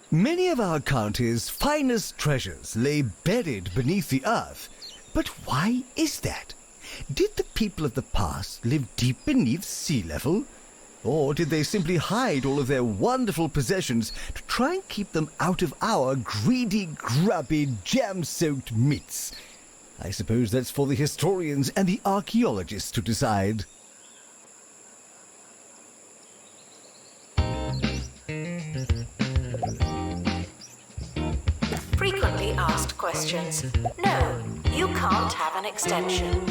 Many of our county's finest treasures lay buried beneath the earth. But why is that? Did the people of the past live deep beneath sea level? Or did they simply hide all of their wonderful possessions to try and keep them out of our greedy, grubby, jam-soaked midst? I suppose that's for the historians and the archaeologists to decide. Frequently asked questions. No, you can't have an extension.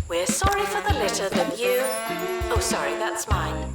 We're sorry for the litter that you... Oh, sorry, that's mine.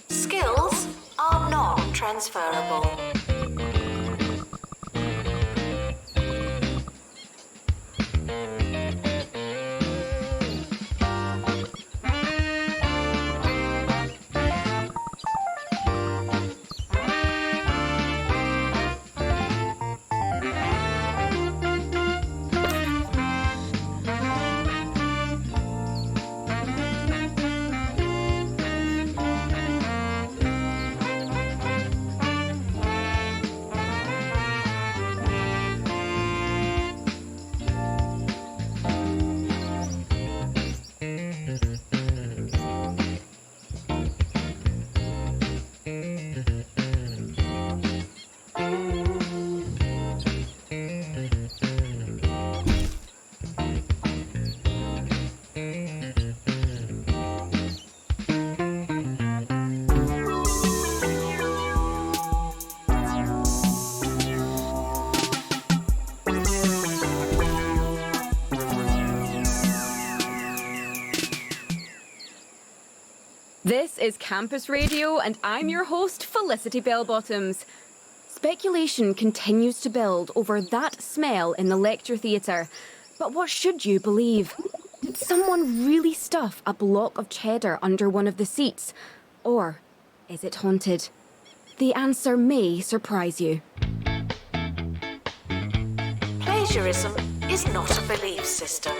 Skills are non-transferable. This is Campus Radio, and I'm your host, Felicity Bellbottoms. Speculation continues to build over that smell in the lecture theatre. But what should you believe? Did someone really stuff a block of cheddar under one of the seats? Or is it haunted? The answer may surprise you. Plagiarism is not a belief system.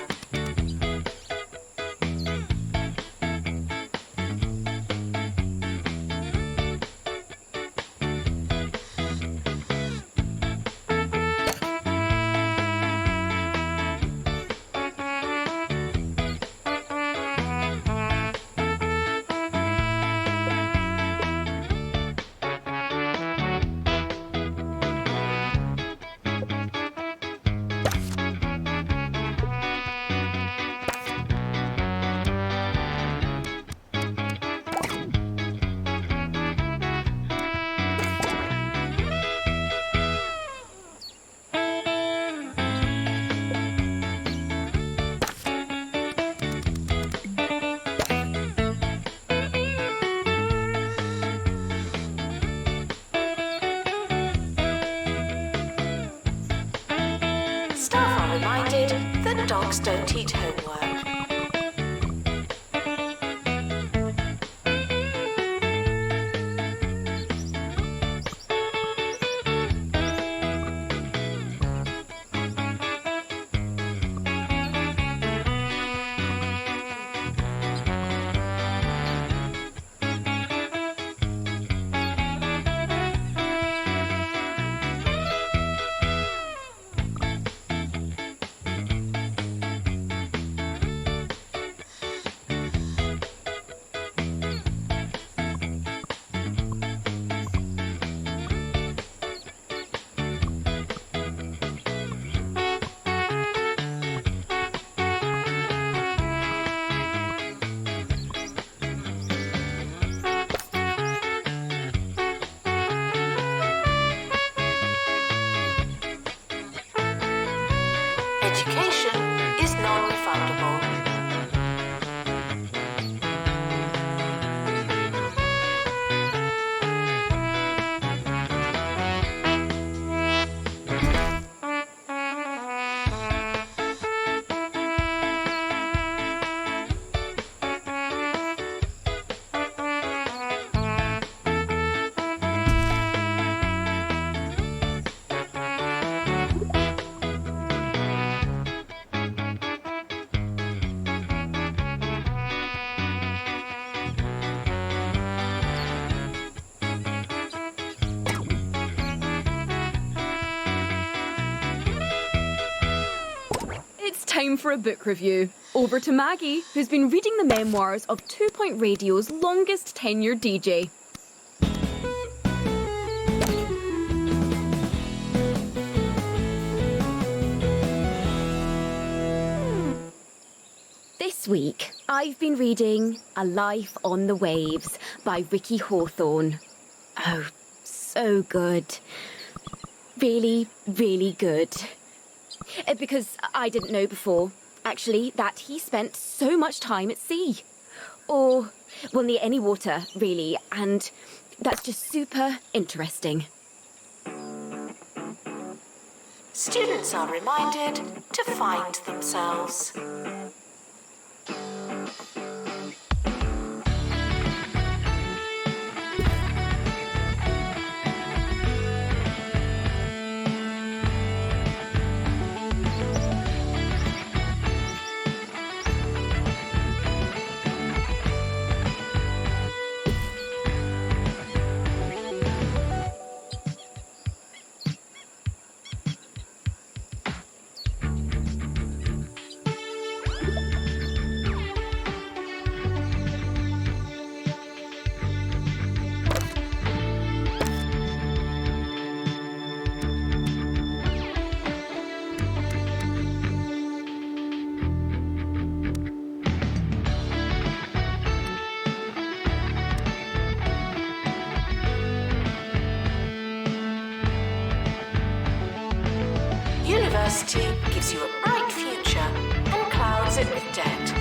and dogs don't eat homework. Education is non-refundable. Time for a book review. Over to Maggie, who's been reading the memoirs of 2 Point Radio's longest tenured DJ. This week, I've been reading A Life on the Waves by Ricky Hawthorne. Oh, so good. Really, really good. Because I didn't know before, actually, that he spent so much time at sea. Or, well, near any water, really, and that's just super interesting. Students are reminded to find themselves. University gives you a bright future and clouds it with debt.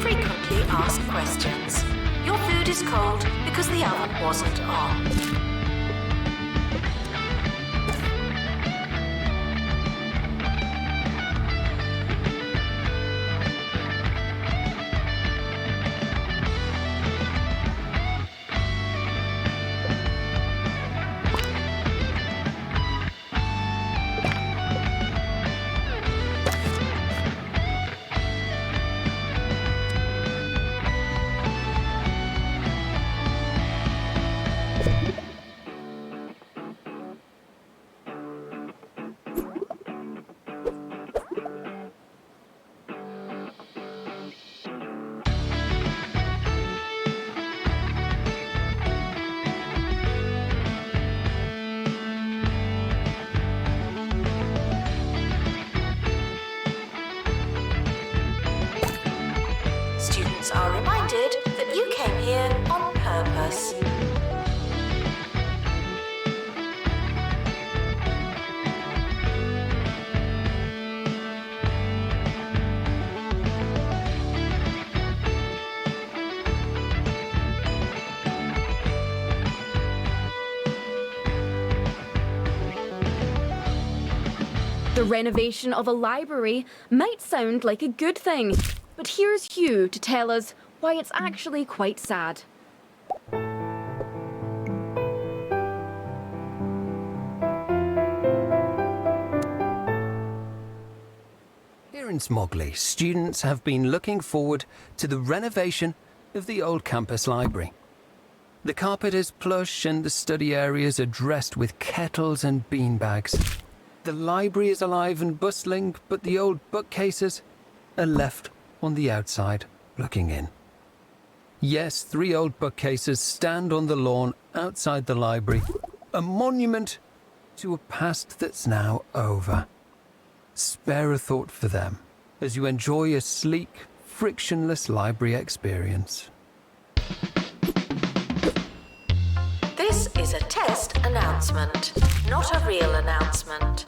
Frequently asked questions. Your food is cold because the oven wasn't on. guests are reminded that you came here on purpose. The renovation of a library might sound like a good thing, but here's Hugh to tell us why it's actually quite sad. Here in Smogley, students have been looking forward to the renovation of the old campus library. The carpet is plush and the study areas are dressed with kettles and beanbags. The library is alive and bustling, but the old bookcases are left on the outside, looking in. Yes, 3 old bookcases stand on the lawn outside the library, a monument to a past that's now over. Spare a thought for them as you enjoy a sleek, frictionless library experience. This is a test announcement, not a real announcement.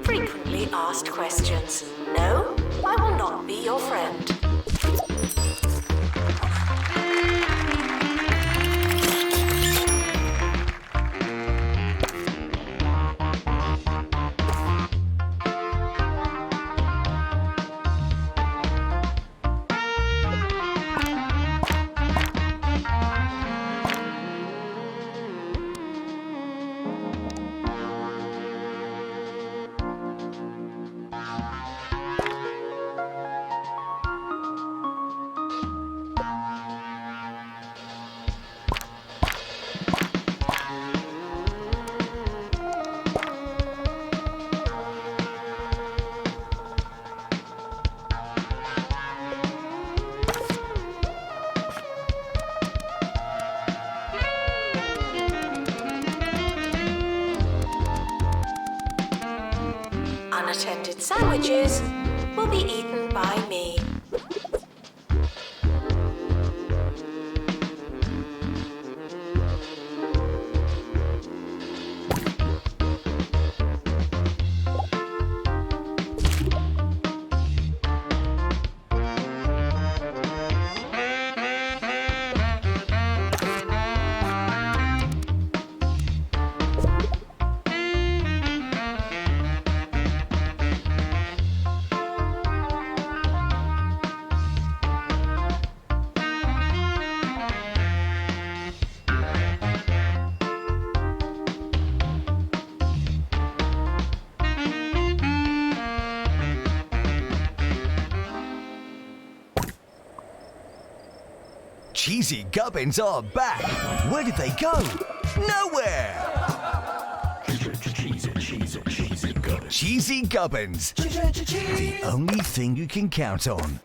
Frequently asked questions. No, I will not be your friend. Unattended sandwiches will be eaten by me. Cheesy Gubbins are back. Where did they go? Nowhere! Cheesy Gubbins. The only thing you can count on.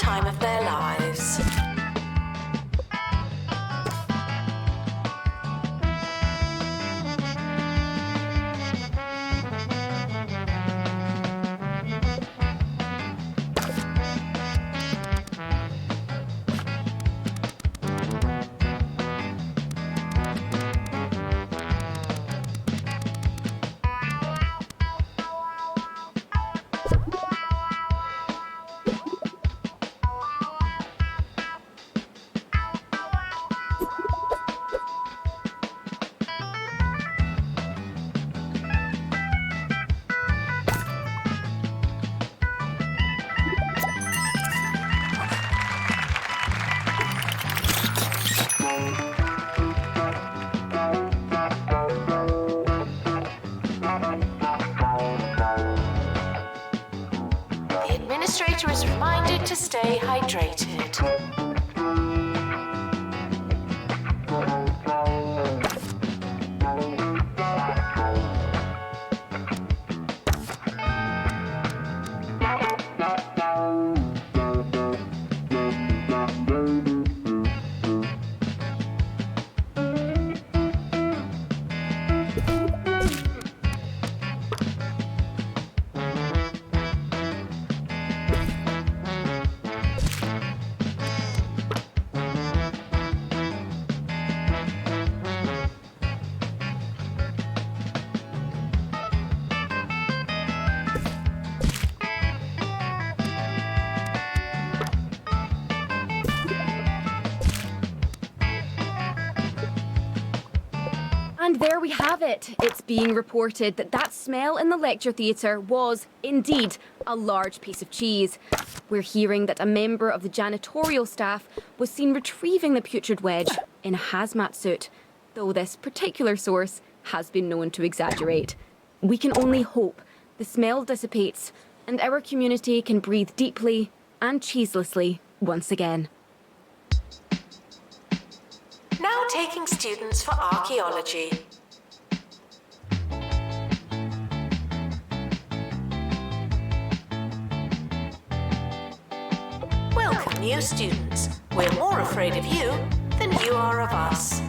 time of their lives. The administrator is reminded to stay hydrated. And there we have it. It's being reported that that smell in the lecture theatre was, indeed, a large piece of cheese. We're hearing that a member of the janitorial staff was seen retrieving the putrid wedge in a hazmat suit, though this particular source has been known to exaggerate. We can only hope the smell dissipates and our community can breathe deeply and cheeselessly once again. Now taking students for archaeology. Welcome, new students. We're more afraid of you than you are of us.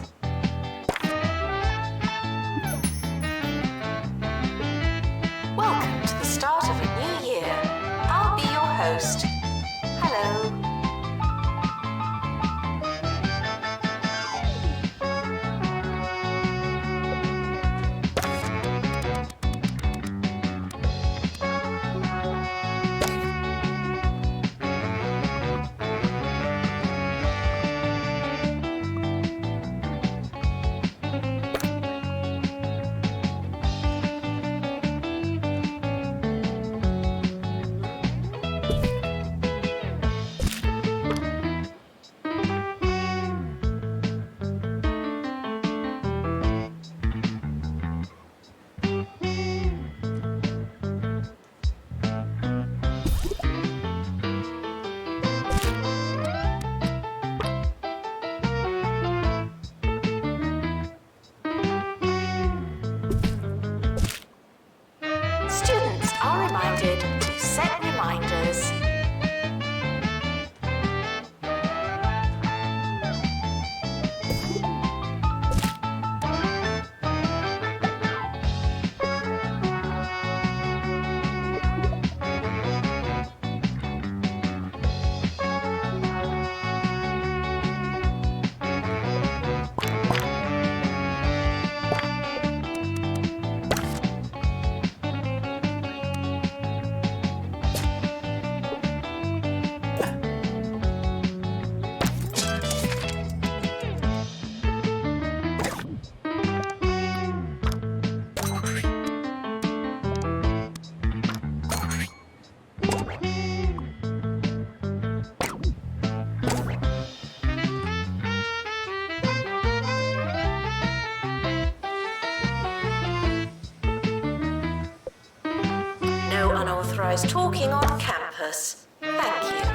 Welcome to the start of a new year. I'll be your host. Hello. Students are reminded to set reminders. No unauthorized talking on campus. Thank you.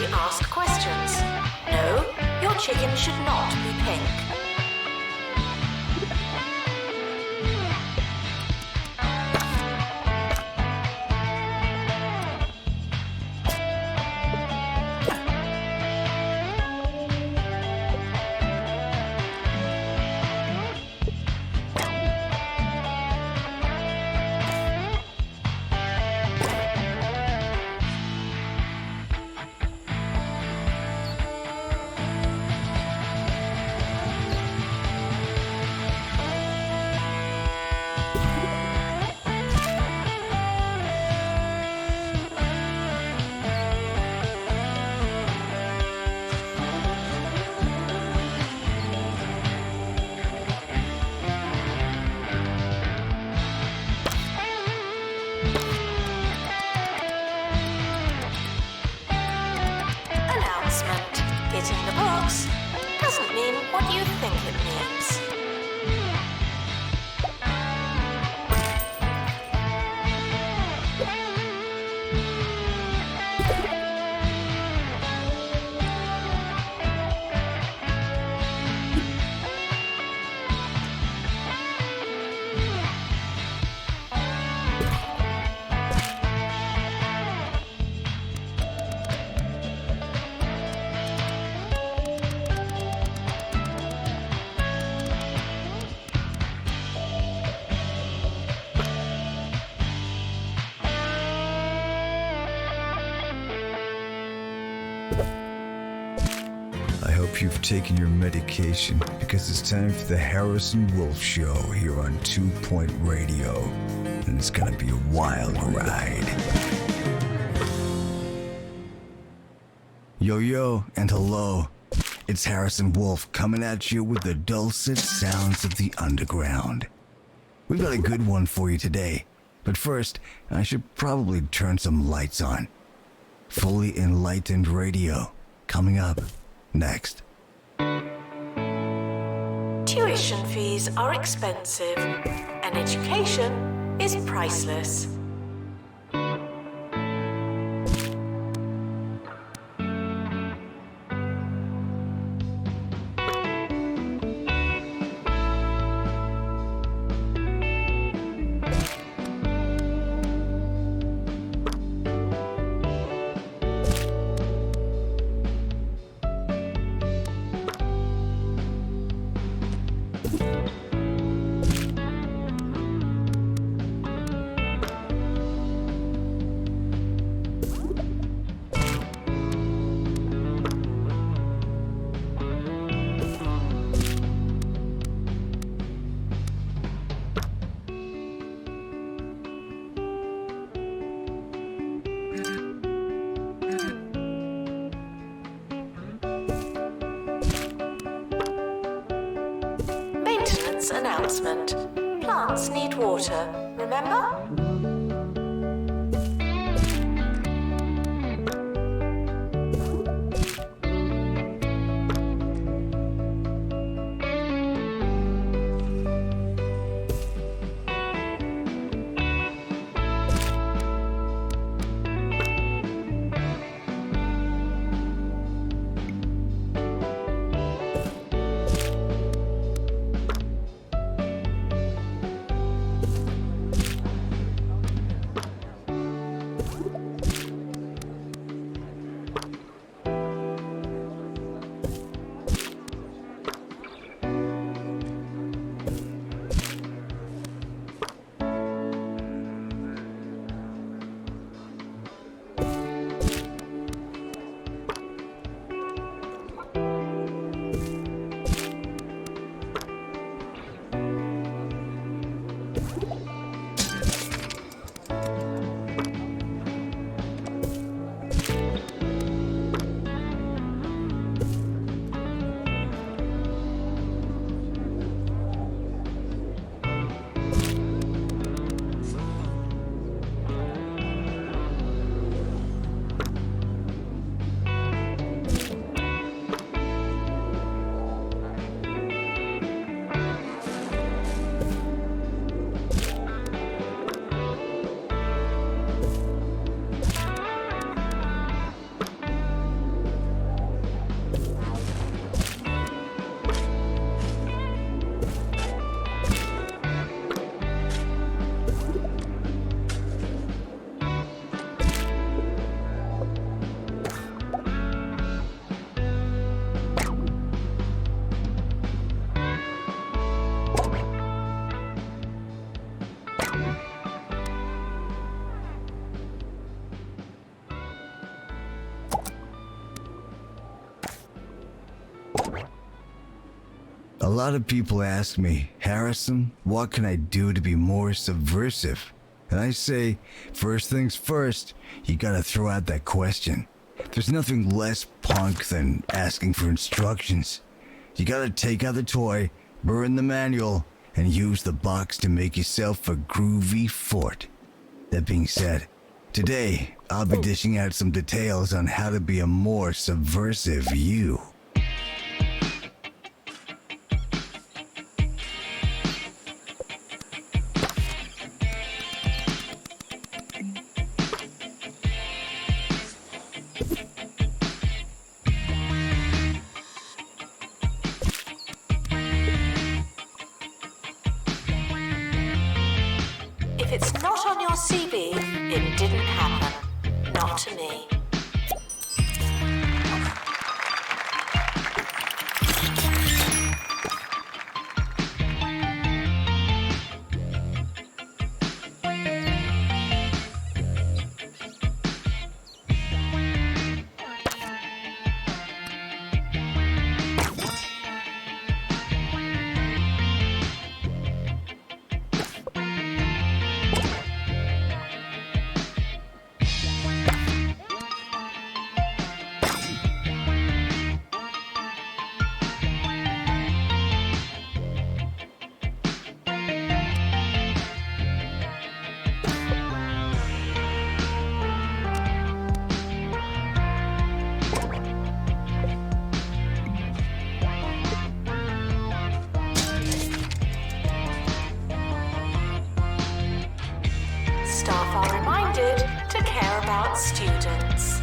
Ask questions. No, your chicken should not be pink. Hitting the box doesn't mean what you think it means. I hope you've taken your medication because it's time for the Harrison Wolf Show here on 2 Point Radio. And it's gonna be a wild ride. Yo, and hello. It's Harrison Wolf coming at you with the dulcet sounds of the underground. We've got a good one for you today. But first, I should probably turn some lights on. Fully Enlightened Radio, coming up next. Tuition fees are expensive, and education is priceless. Announcement. Plants need water, remember? A lot of people ask me, Harrison, what can I do to be more subversive? And I say, first things first, you gotta throw out that question. There's nothing less punk than asking for instructions. You gotta take out the toy, burn the manual, and use the box to make yourself a groovy fort. That being said, today I'll be dishing out some details on how to be a more subversive you. If it's not on your CV, it didn't happen. Not to me. Staff are reminded to care about students.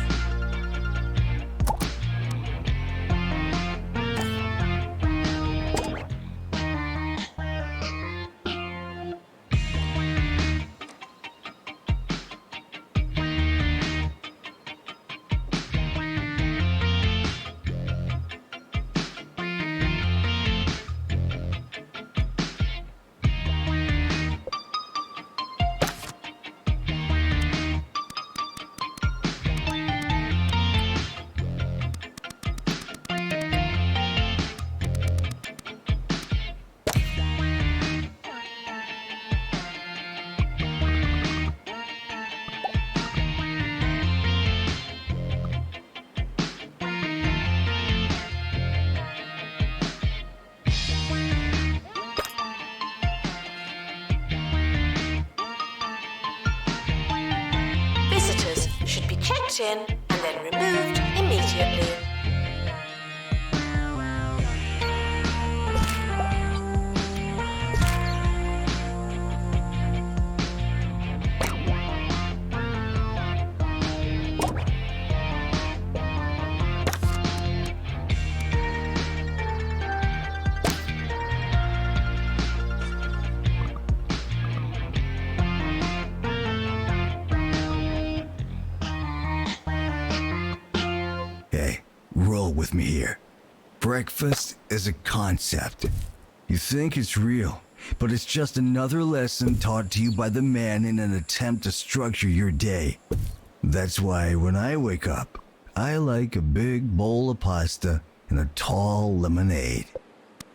Visitors should be checked in and then removed immediately. Hey, roll with me here. Breakfast is a concept. You think it's real, but it's just another lesson taught to you by the man in an attempt to structure your day. That's why when I wake up, I like a big bowl of pasta and a tall lemonade.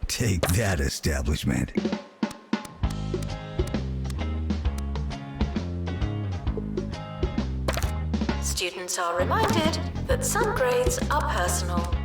Take that, establishment. Students are reminded that some grades are personal.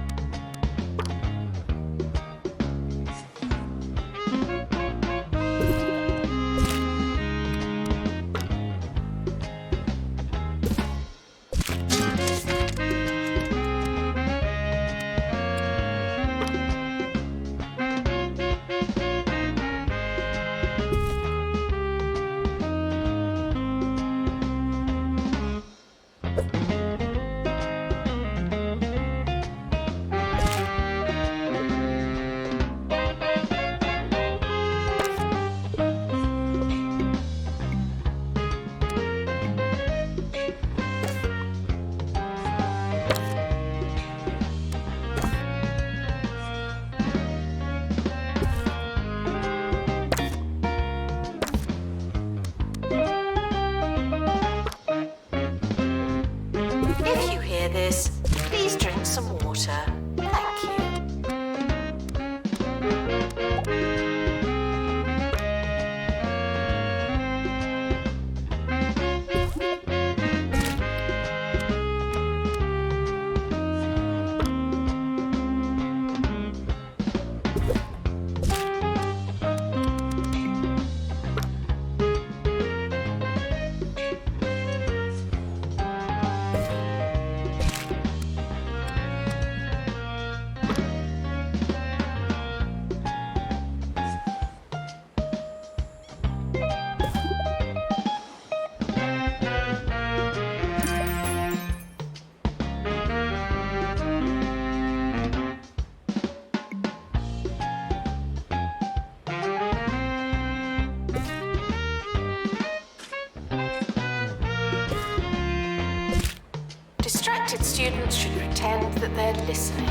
students should pretend that they're listening.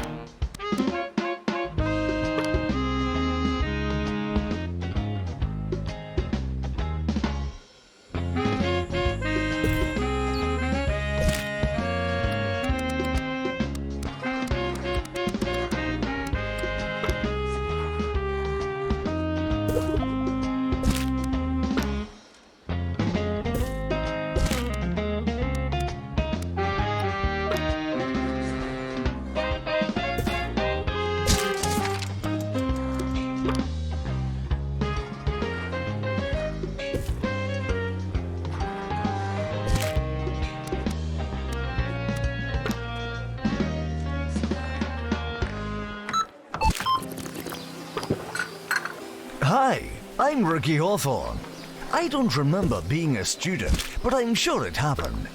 Hi, I'm Ricky Hawthorne. I don't remember being a student, but I'm sure it happened.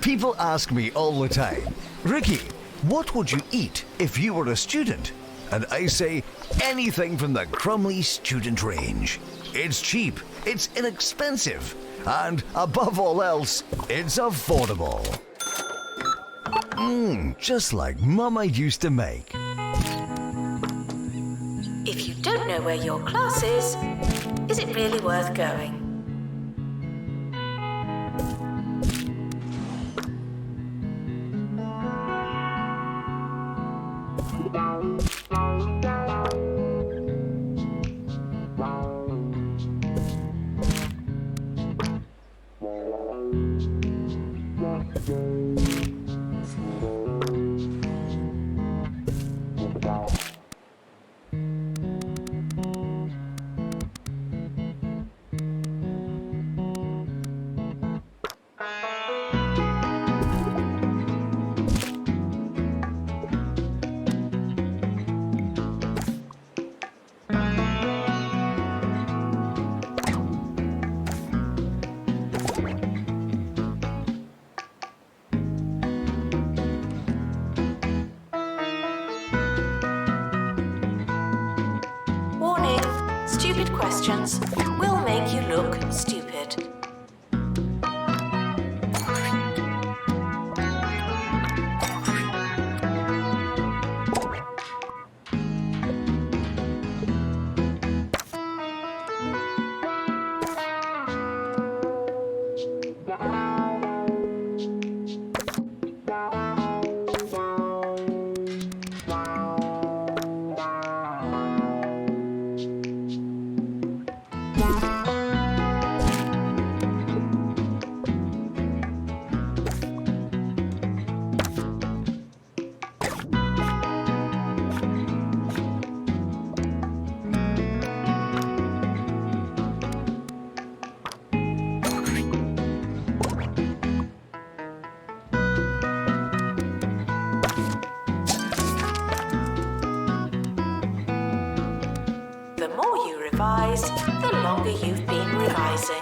People ask me all the time, Ricky, what would you eat if you were a student? And I say, anything from the Crumley student range. It's cheap, it's inexpensive, and above all else, it's affordable. Just like Mama used to make. If you don't know where your class is it really worth going? Warning, stupid questions will make you look stupid. The more you revise, the longer you've been revising.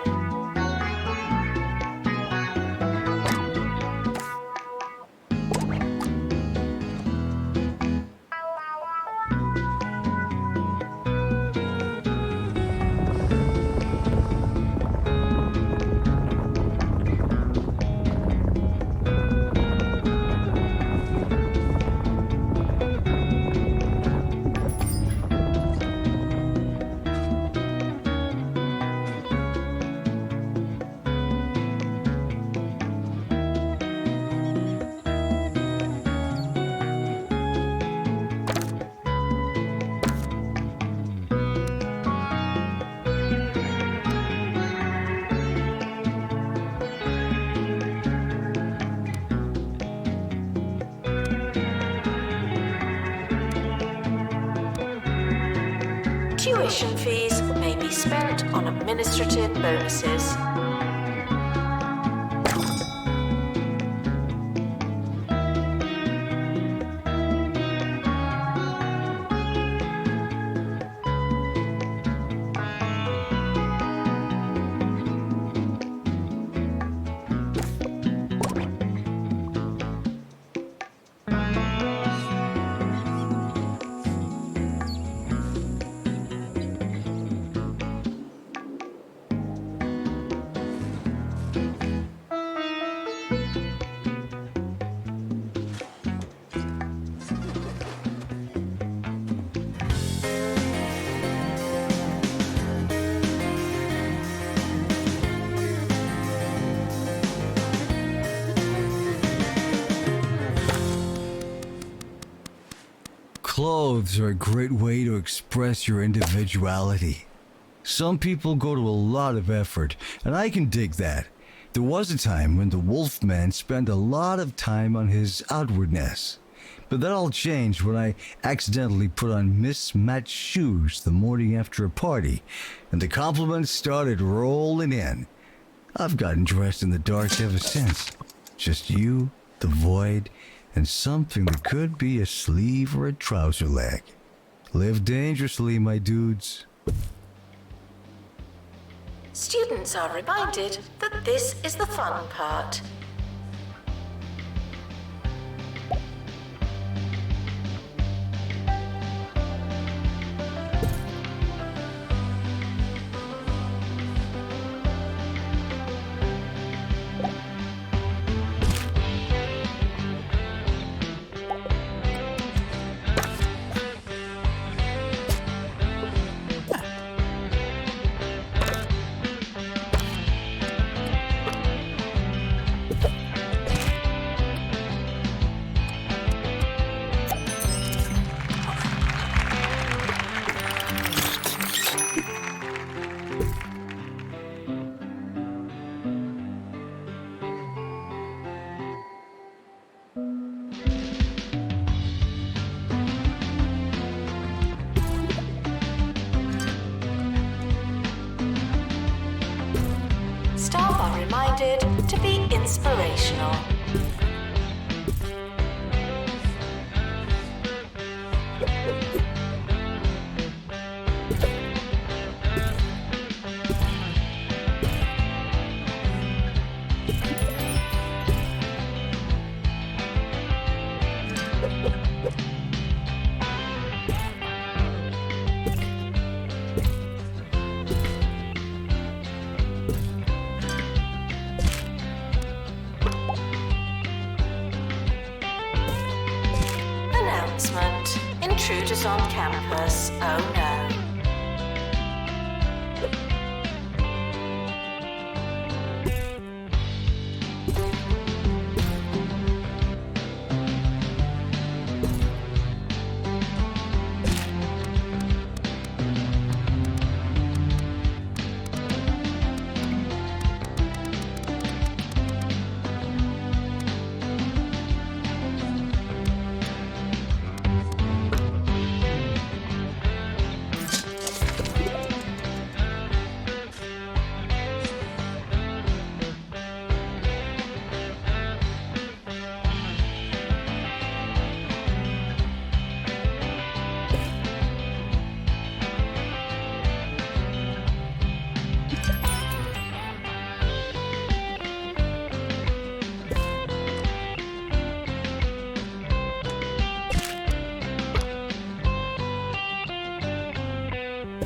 Tuition fees may be spent on administrative bonuses. Clothes are a great way to express your individuality. Some people go to a lot of effort, and I can dig that. There was a time when the Wolfman spent a lot of time on his outwardness. But that all changed when I accidentally put on mismatched shoes the morning after a party, and the compliments started rolling in. I've gotten dressed in the dark ever since. Just you, the void, and something that could be a sleeve or a trouser leg. Live dangerously, my dudes. Students are reminded that this is the fun part. Staff are reminded to be inspirational. Announcement. Intruders on campus. Oh no.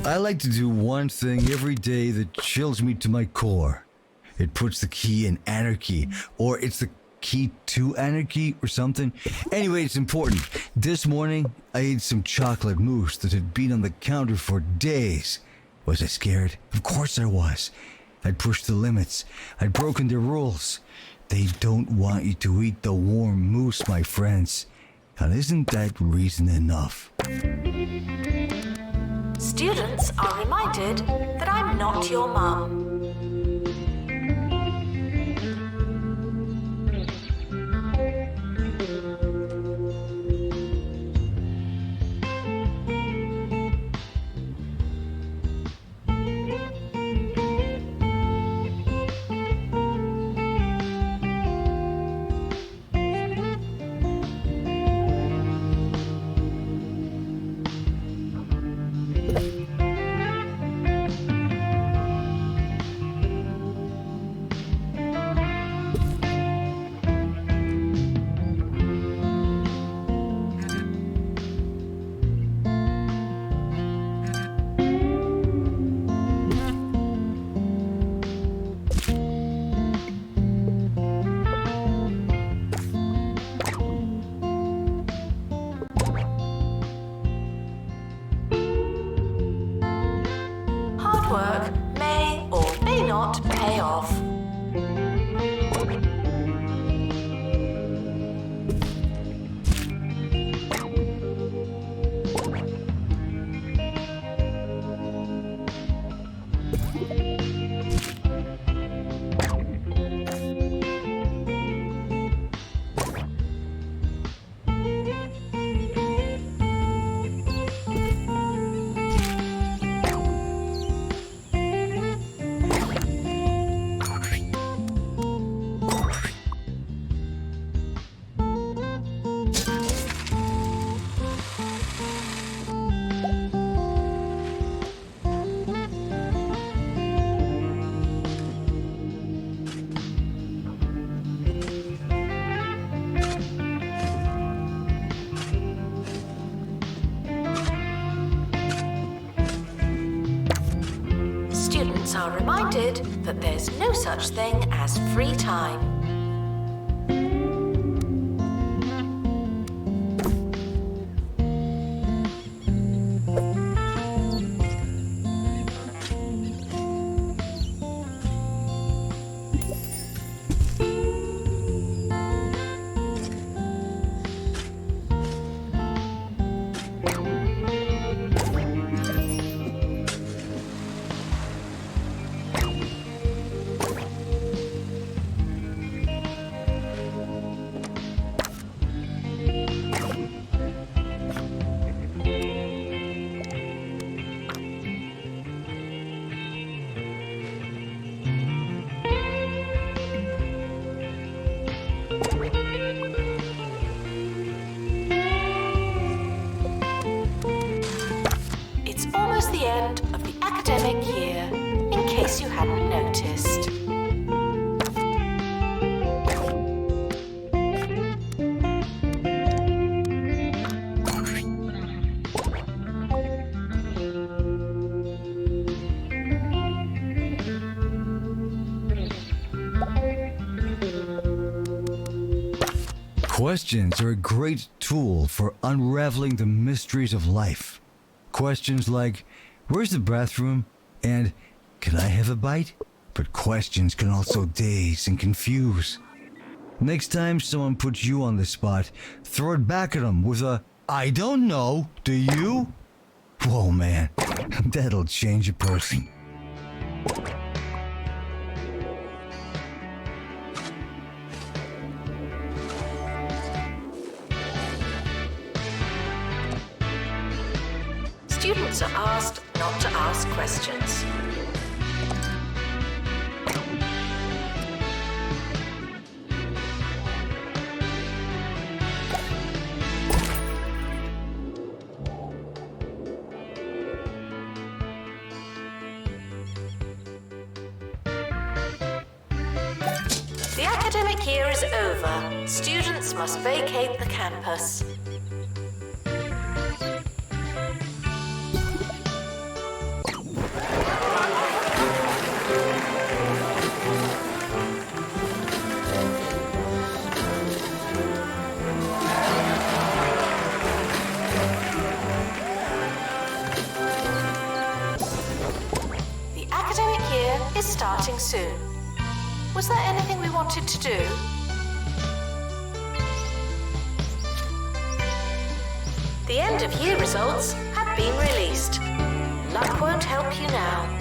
I like to do one thing every day that chills me to my core. It puts the key in anarchy, or it's the key to anarchy or something. Anyway, it's important. This morning, I ate some chocolate mousse that had been on the counter for days. Was I scared? Of course I was. I'd pushed the limits. I'd broken the rules. They don't want you to eat the warm mousse, my friends. And isn't that reason enough? Students are reminded that I'm not your mum. Work may or may not pay off. students are reminded that there's no such thing as free time. It's almost the end of the academic year, in case you hadn't noticed. Questions are a great tool for unraveling the mysteries of life. Questions like, where's the bathroom? And, can I have a bite? But questions can also daze and confuse. Next time someone puts you on the spot, throw it back at them with a, I don't know, do you? Whoa, man, that'll change a person. Students are asked not to ask questions. The academic year is over. Students must vacate the campus. The academic year is starting soon. Was there anything we wanted to do? The end of year results have been released. Luck won't help you now.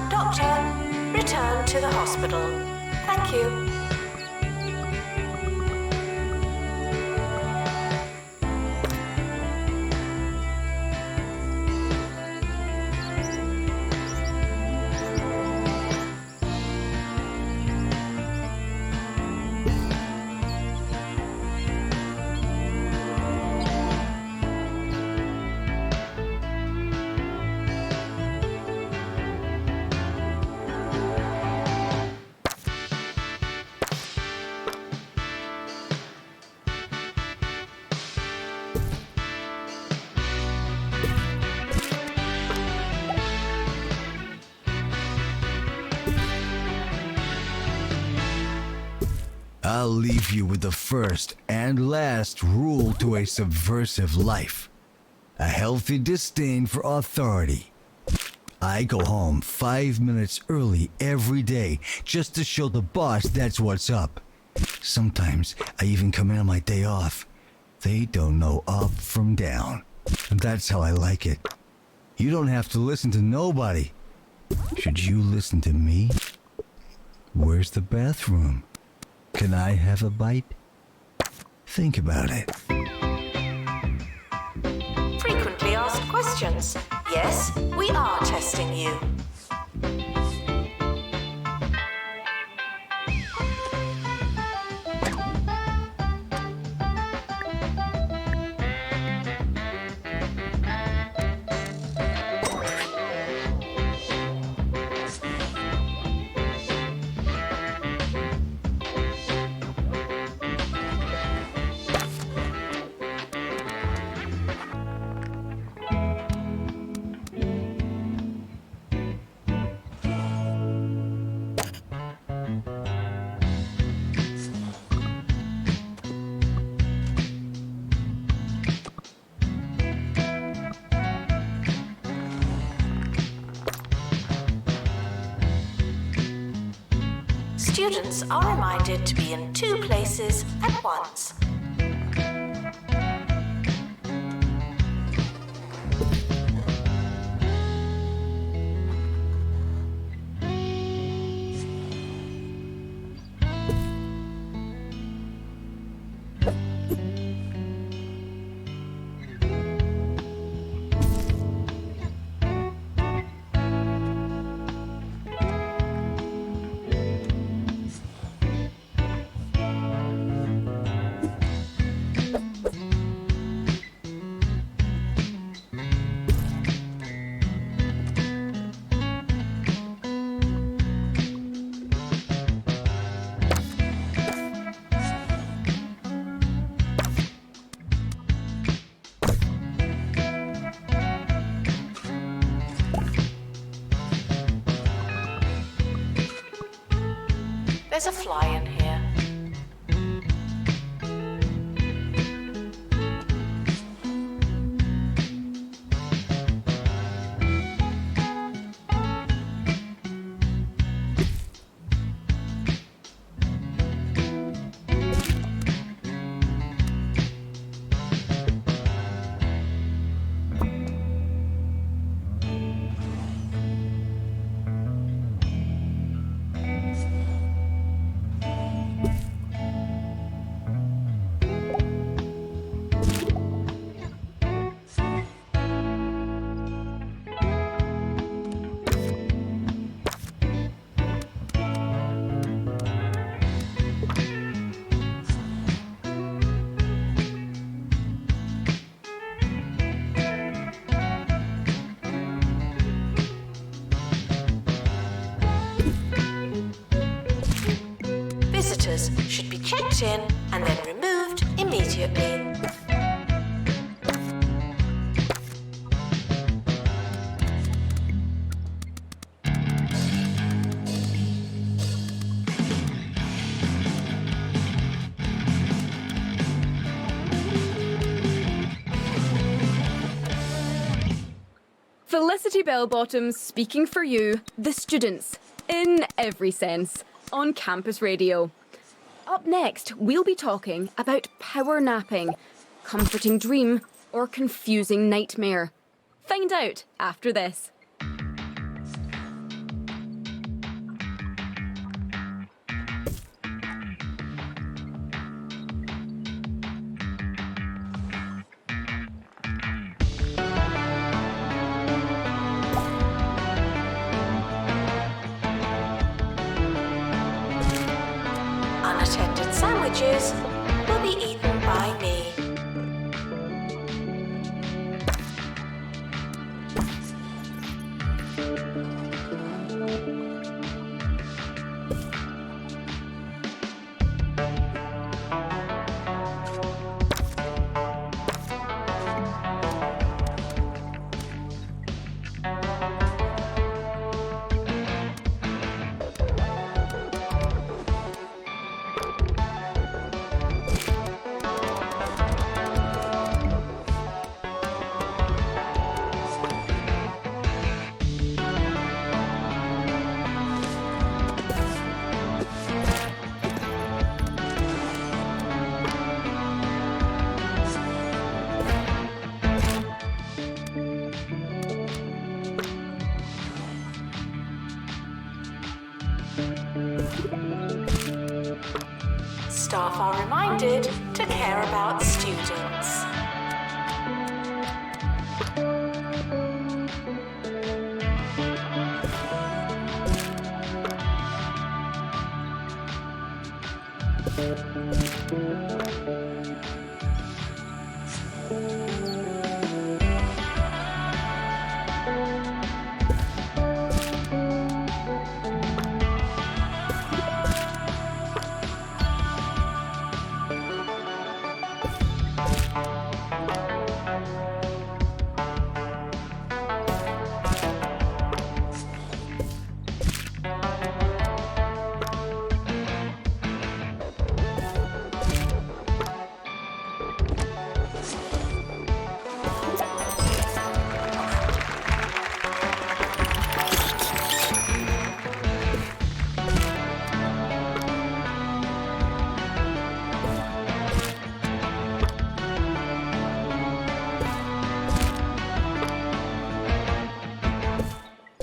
Doctor, return to the hospital. Thank you. I'll leave you with the first and last rule to a subversive life. A healthy disdain for authority. I go home 5 minutes early every day just to show the boss that's what's up. Sometimes I even come in on my day off. They don't know up from down. And that's how I like it. You don't have to listen to nobody. Should you listen to me? Where's the bathroom? Can I have a bite? Think about it. Frequently asked questions. Yes, we are testing you. Students are reminded to be in 2 places at once. There's a fly in here. Visitors should be checked in and then removed immediately. Felicity Bellbottoms speaking for you, the students, in every sense, on campus radio. Up next, we'll be talking about power napping, comforting dream, or confusing nightmare. Find out after this. Unattended sandwiches will be eaten by me. Staff are reminded to care about students.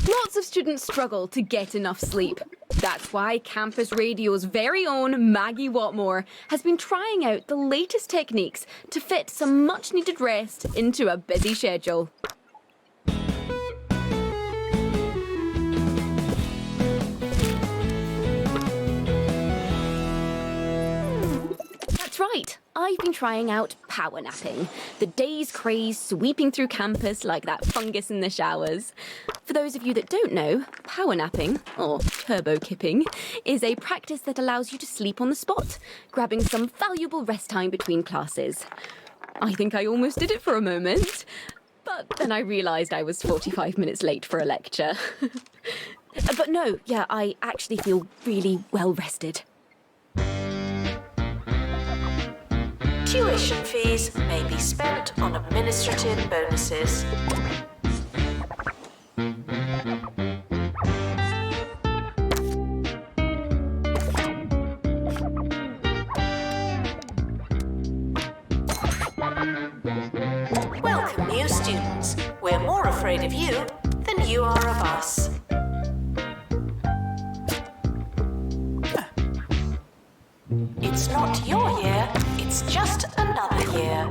Lots of students struggle to get enough sleep. That's why Campus Radio's very own Maggie Watmore has been trying out the latest techniques to fit some much needed rest into a busy schedule. That's right, I've been trying out power napping, the day's craze sweeping through campus like that fungus in the showers. For those of you that don't know, power napping, or turbo kipping, is a practice that allows you to sleep on the spot, grabbing some valuable rest time between classes. I think I almost did it for a moment, but then I realised I was 45 minutes late for a lecture. But no, yeah, I actually feel really well rested. Tuition fees may be spent on administrative bonuses. Welcome, new students. We're more afraid of you than you are of us. It's not your year, it's just another year.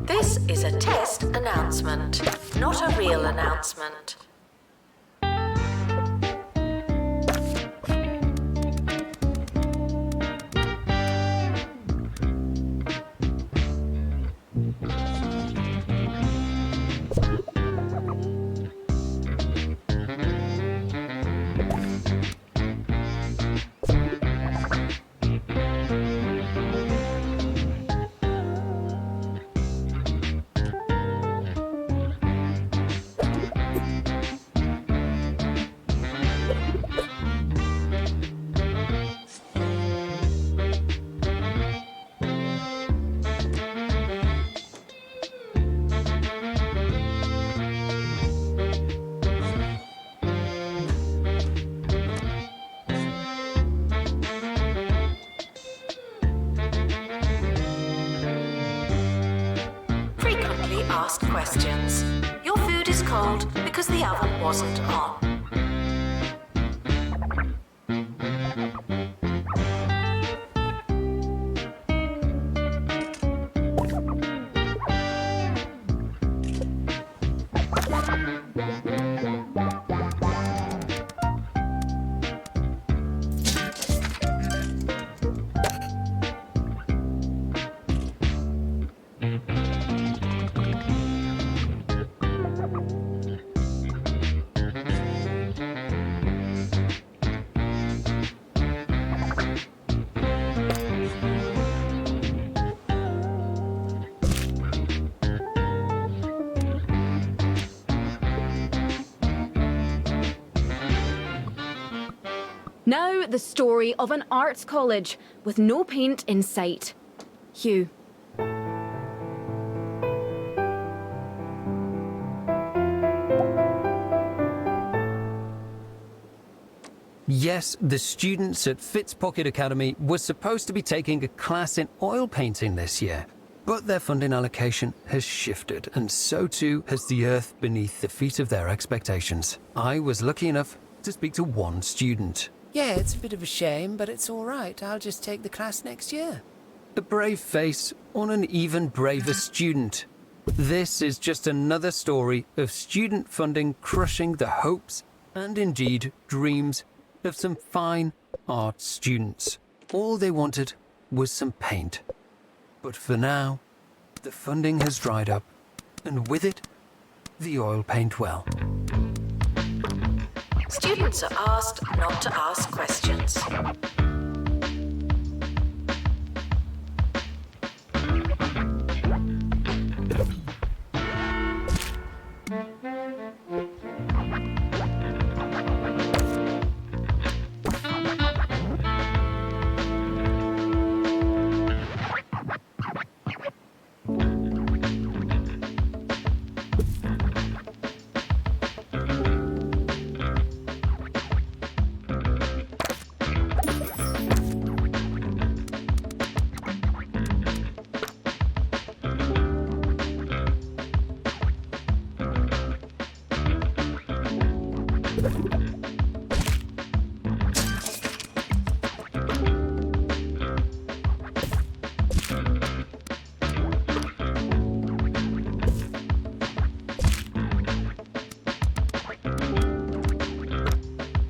This is a test announcement, not a real announcement. Ask questions. Your food is cold because the oven wasn't on. Now, the story of an arts college with no paint in sight. Hugh. Yes, the students at Fitzpocket Academy were supposed to be taking a class in oil painting this year, but their funding allocation has shifted, and so too has the earth beneath the feet of their expectations. I was lucky enough to speak to one student. Yeah, it's a bit of a shame, but it's all right. I'll just take the class next year. A brave face on an even braver student. This is just another story of student funding crushing the hopes and indeed dreams of some fine art students. All they wanted was some paint. But for now, the funding has dried up, and with it, the oil paint well. Students are asked not to ask questions.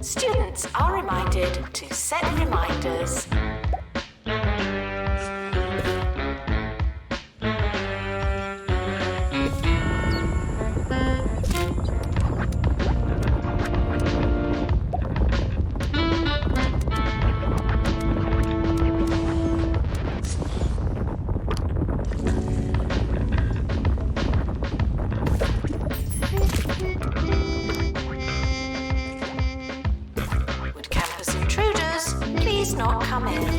Students are reminded to set reminders. Would campus intruders please not come in?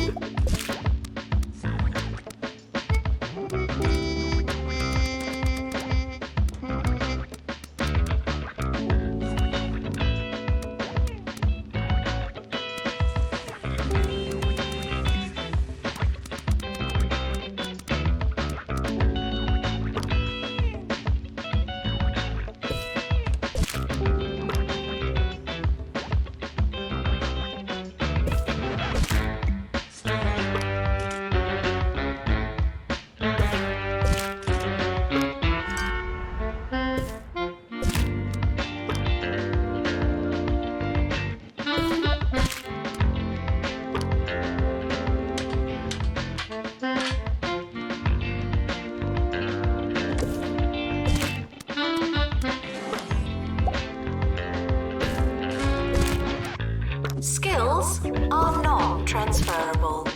Skills are non-transferable.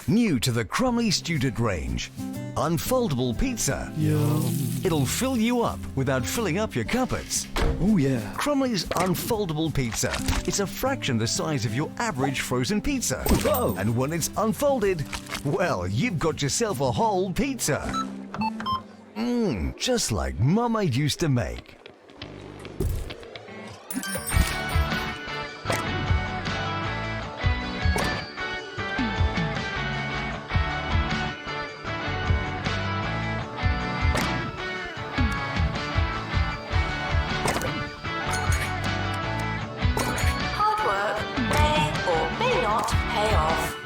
New to the Crumley student range, unfoldable pizza. Yum. It'll fill you up without filling up your cupboards. Oh yeah. Crumley's unfoldable pizza. It's a fraction the size of your average frozen pizza. Whoa. And when it's unfolded, well, you've got yourself a whole pizza. Just like Mama used to make. Hard work may or may not pay off.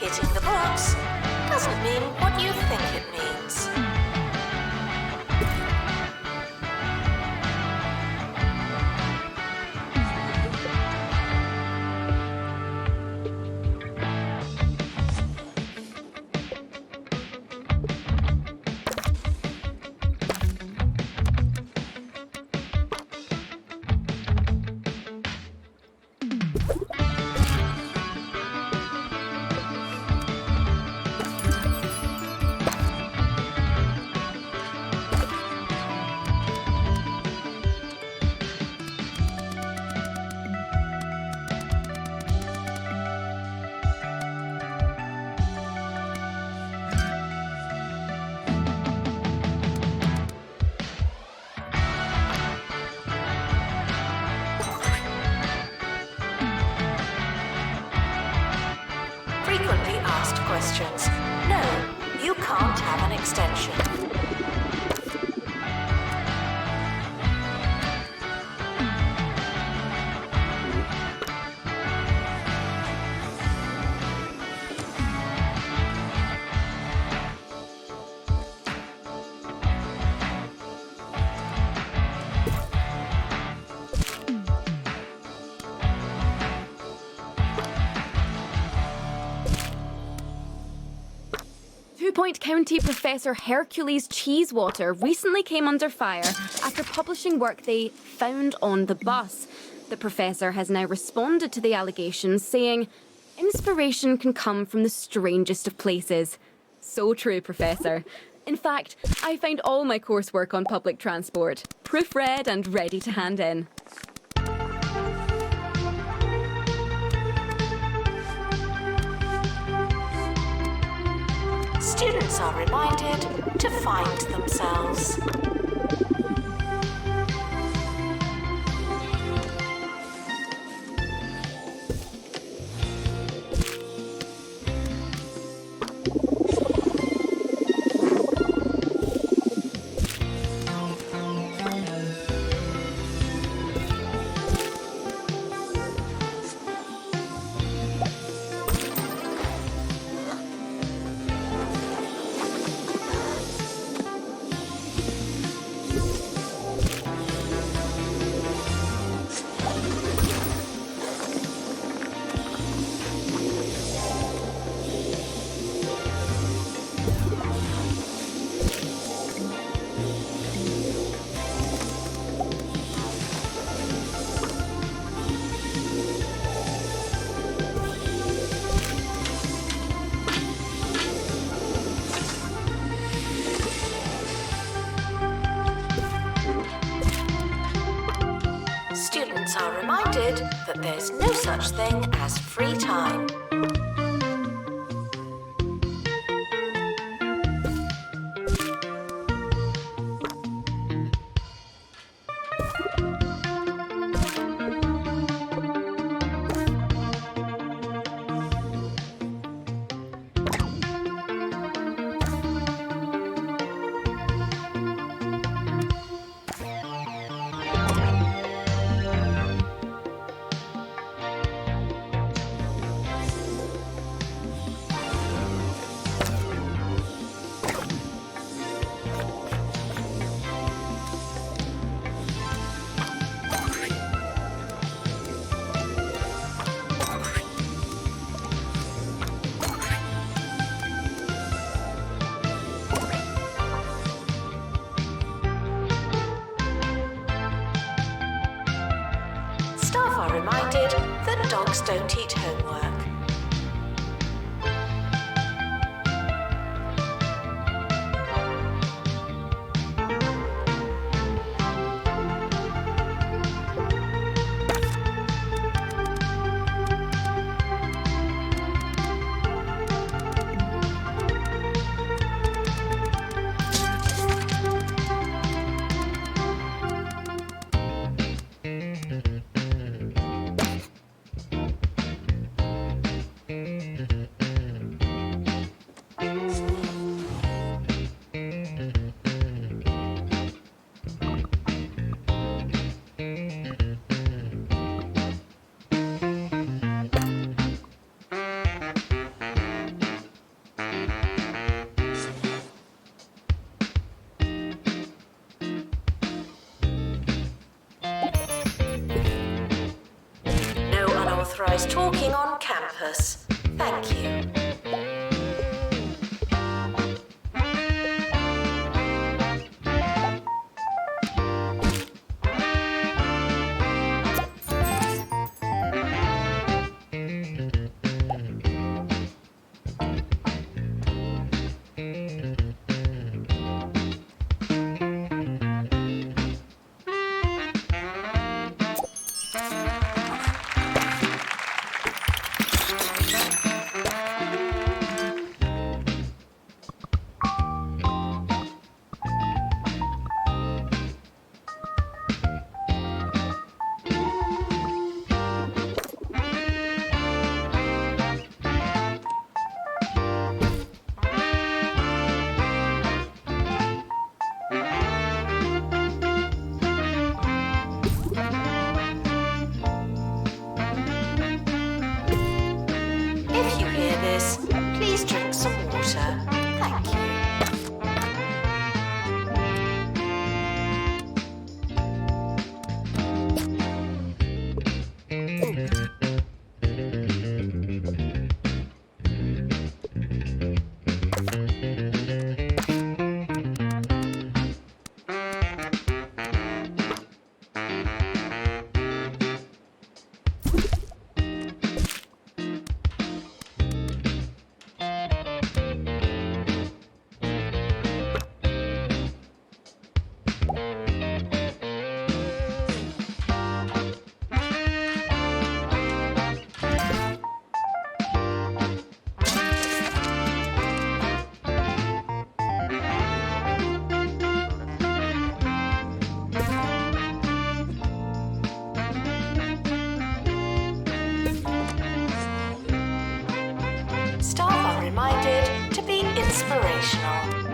hitting the box doesn't mean what you think it means. Frequently asked questions. No, you can't have an extension. Two Point County Professor Hercules Cheesewater recently came under fire after publishing work they found on the bus. The professor has now responded to the allegations, saying, "Inspiration can come from the strangest of places." So true, Professor. In fact, I find all my coursework on public transport, proofread and ready to hand in. Students are reminded to find themselves. Students are reminded that there's no such thing as free time. Staff are reminded that dogs don't eat homework. Thank you. If you hear this, please drink some water. Thank you. Staff are reminded to be inspirational.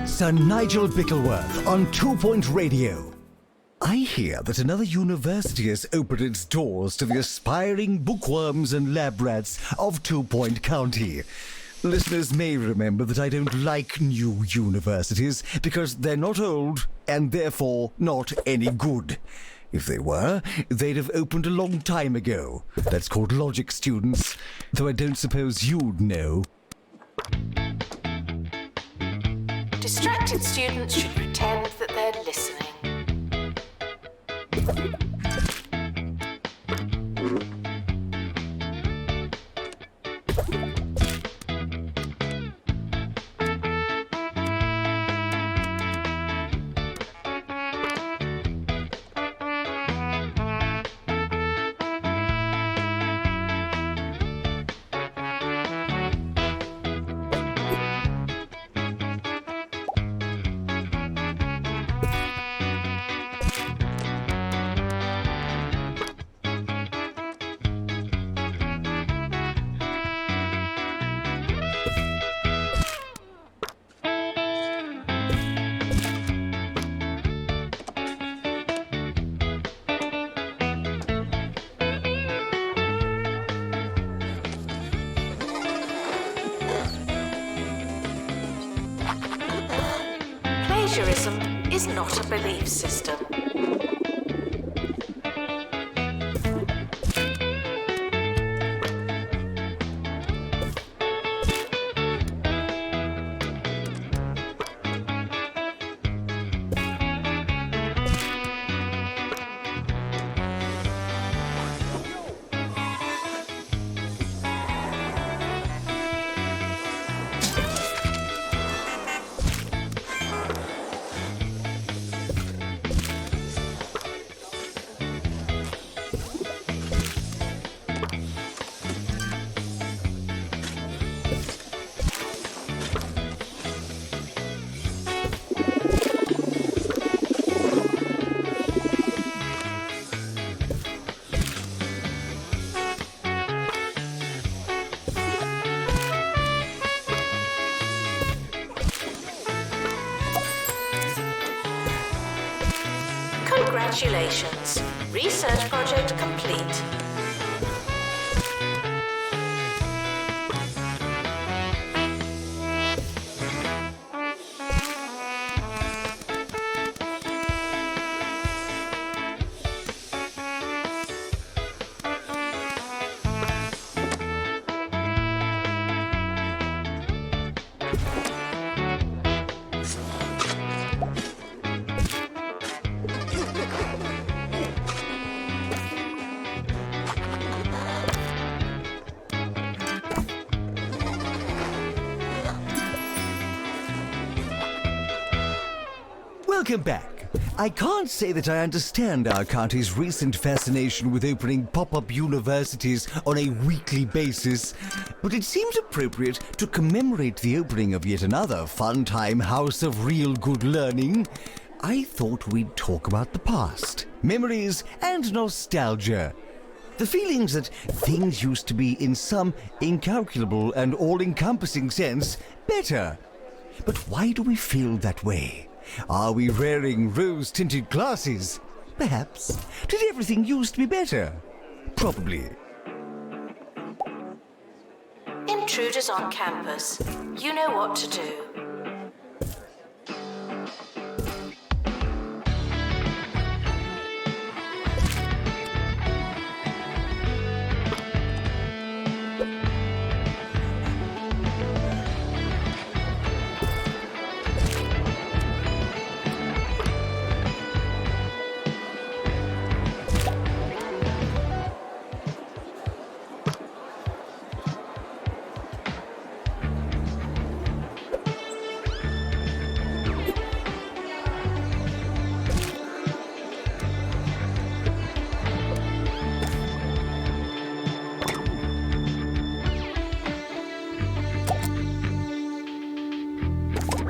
Sir Nigel Bickleworth on 2 Point Radio. I hear that another university has opened its doors to the aspiring bookworms and lab rats of 2 Point County. Listeners may remember that I don't like new universities because they're not old and therefore not any good. If they were, they'd have opened a long time ago. That's called logic, students, though I don't suppose you'd know. Distracted students should pretend that they're listening. Plagiarism is not a belief system. Congratulations. Research project complete. Welcome back. I can't say that I understand our county's recent fascination with opening pop-up universities on a weekly basis, but it seems appropriate to commemorate the opening of yet another fun-time house of real good learning. I thought we'd talk about the past, memories, and nostalgia. The feelings that things used to be, in some incalculable and all-encompassing sense, better. But why do we feel that way? Are we wearing rose-tinted glasses? Perhaps. Did everything used to be better? Probably. Intruders on campus. You know what to do.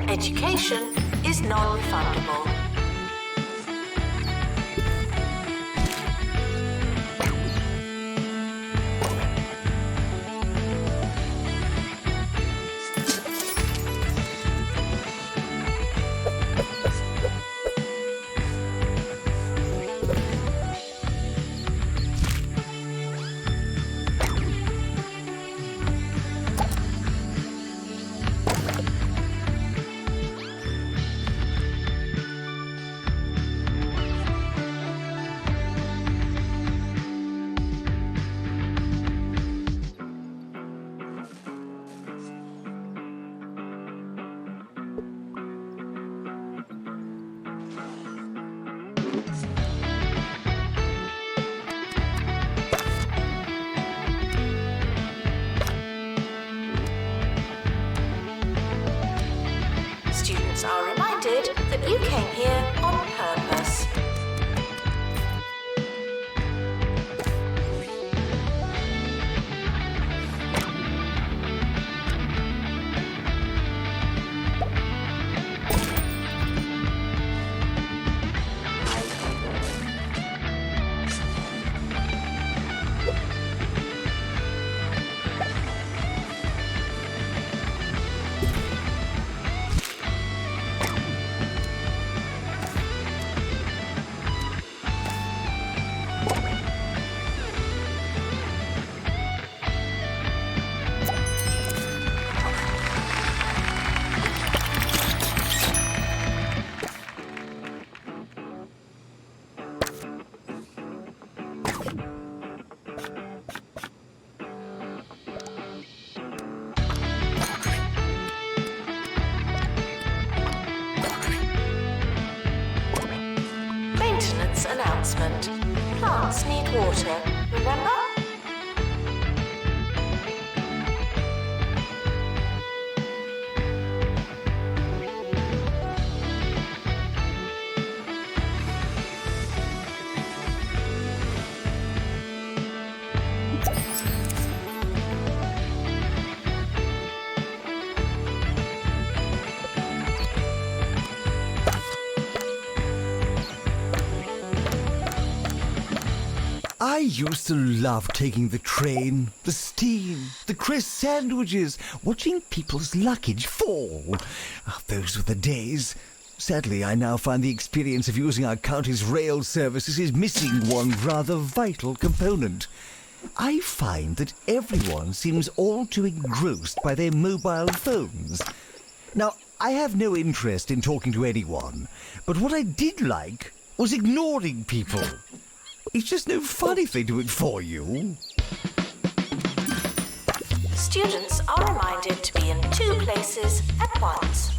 Education is non-refundable. Students are reminded that you came here on purpose. Maintenance announcement. Plants need water, remember? I used to love taking the train, the steam, the crisp sandwiches, watching people's luggage fall. Oh, those were the days. Sadly, I now find the experience of using our county's rail services is missing one rather vital component. I find that everyone seems all too engrossed by their mobile phones. Now, I have no interest in talking to anyone, but what I did like was ignoring people. It's just no fun if they do it for you. Students are reminded to be in 2 places at once.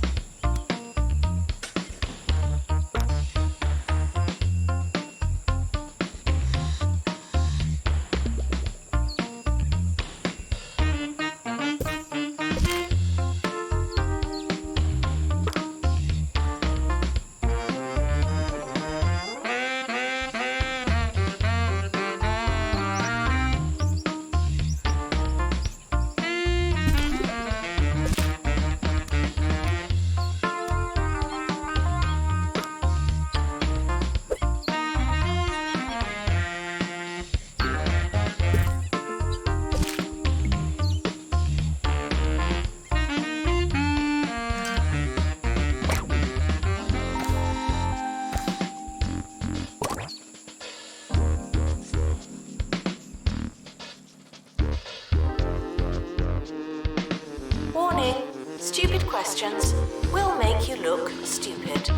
Warning, stupid questions will make you look stupid.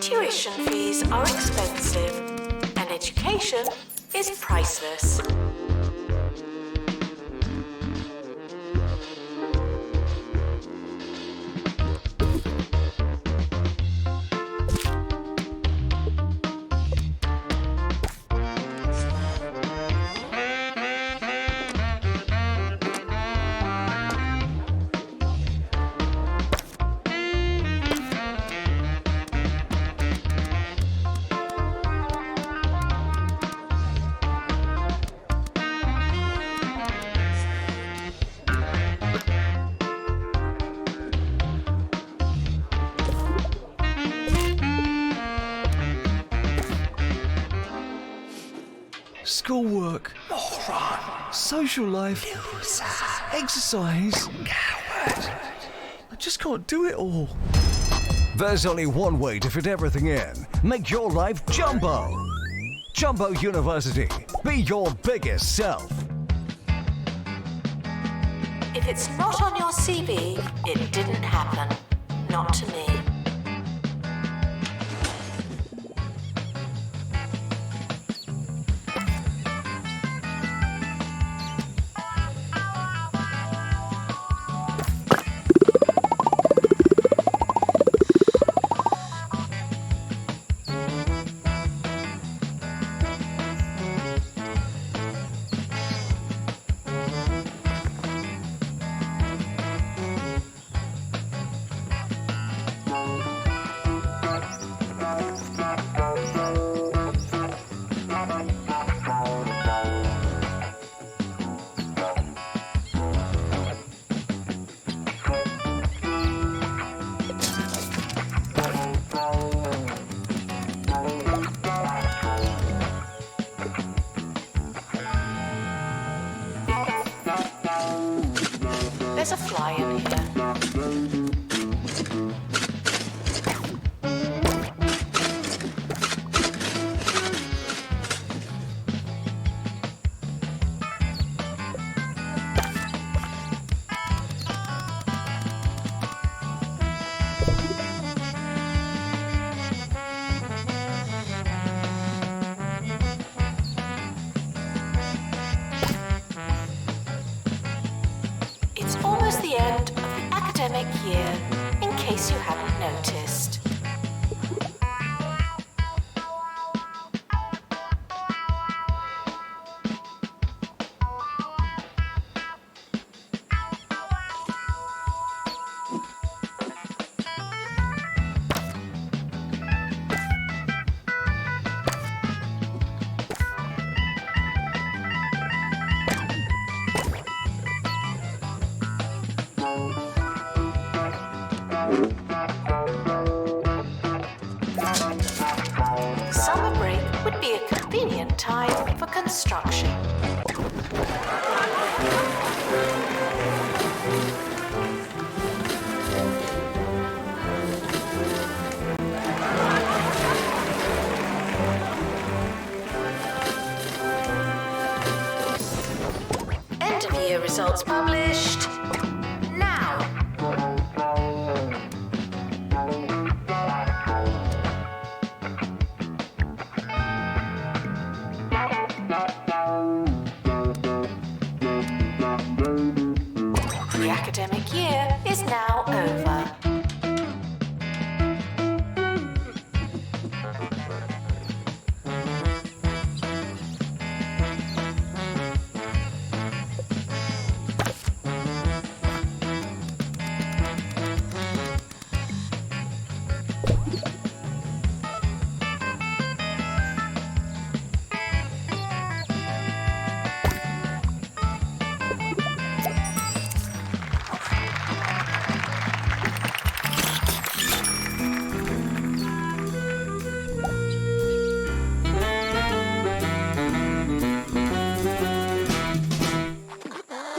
Tuition fees are expensive, and education is priceless. Schoolwork, social life, exercise. I just can't do it all. There's only one way to fit everything in. Make your life Jumbo. Jumbo University. Be your biggest self. If it's not on your CV, it didn't happen. Not to me. noticed. Summer break would be a convenient time for construction. End of year results published now. The academic year is now over.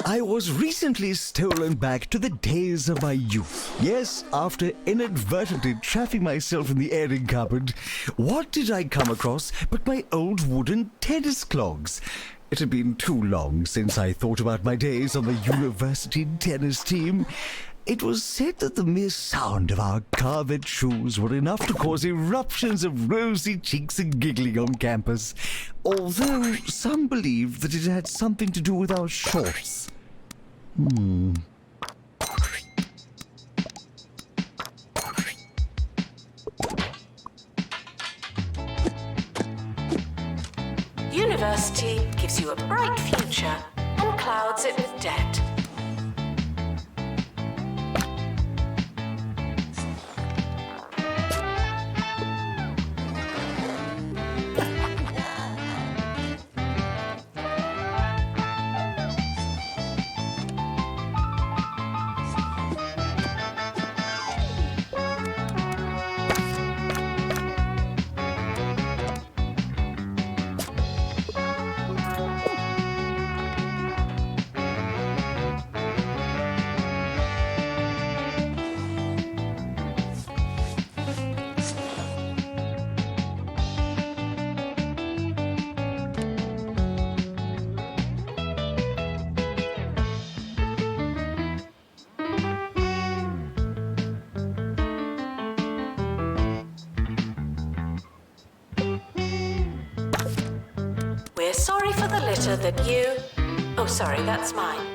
I was recently stolen back to the days of my youth. Yes, after inadvertently trapping myself in the airing cupboard, what did I come across but my old wooden tennis clogs? It had been too long since I thought about my days on the university tennis team. It was said that the mere sound of our carved shoes were enough to cause eruptions of rosy cheeks and giggling on campus, although some believed that it had something to do with our shorts. University gives you a bright future and clouds it with debt. We're sorry for the litter that you... Oh, sorry, that's mine.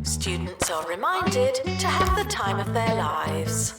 Students are reminded to have the time of their lives.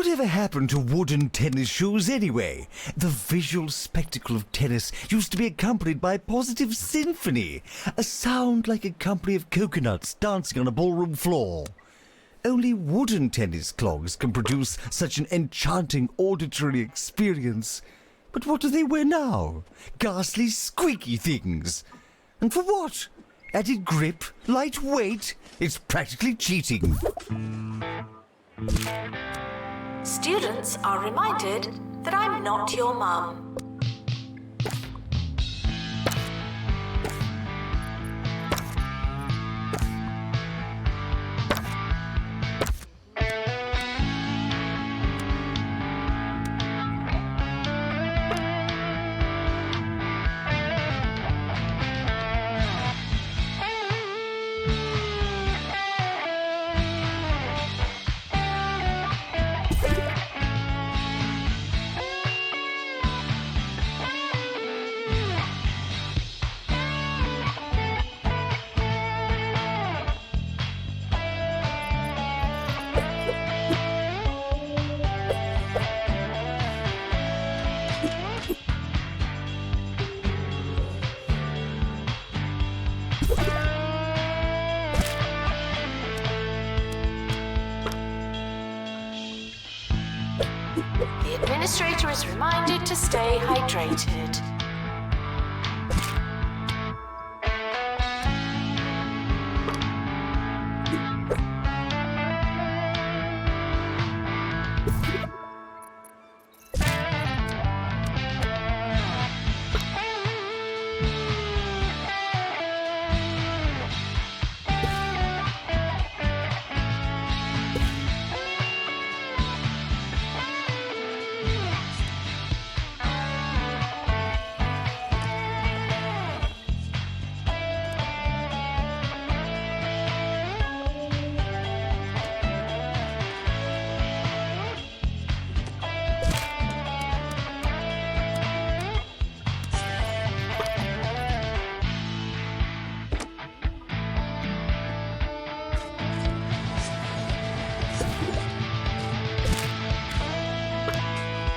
Whatever happened to wooden tennis shoes anyway? The visual spectacle of tennis used to be accompanied by positive symphony, a sound like a company of coconuts dancing on a ballroom floor. Only wooden tennis clogs can produce such an enchanting auditory experience. But what do they wear now? Ghastly, squeaky things. And for what? Added grip? Light weight? It's practically cheating. Students are reminded that I'm not your mum. The administrator is reminded to stay hydrated.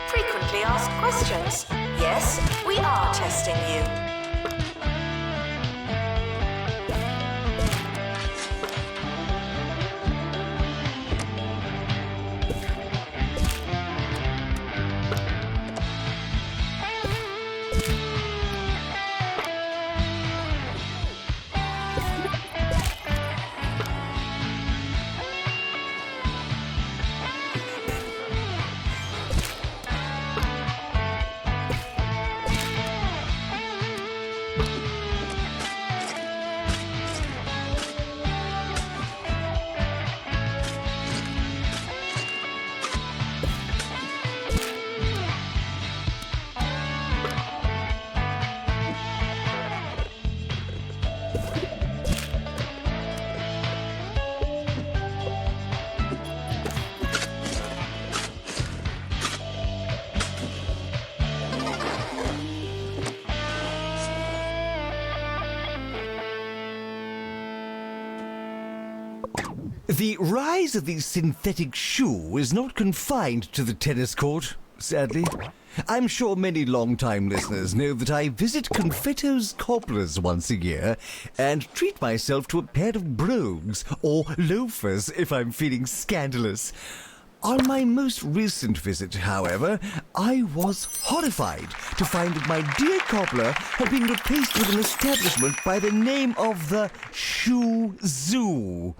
Frequently asked questions. Yes, we are testing you. The rise of the synthetic shoe is not confined to the tennis court, sadly. I'm sure many long-time listeners know that I visit Confetto's Cobblers once a year and treat myself to a pair of brogues, or loafers if I'm feeling scandalous. On my most recent visit, however, I was horrified to find that my dear cobbler had been replaced with an establishment by the name of the Shoe Zoo.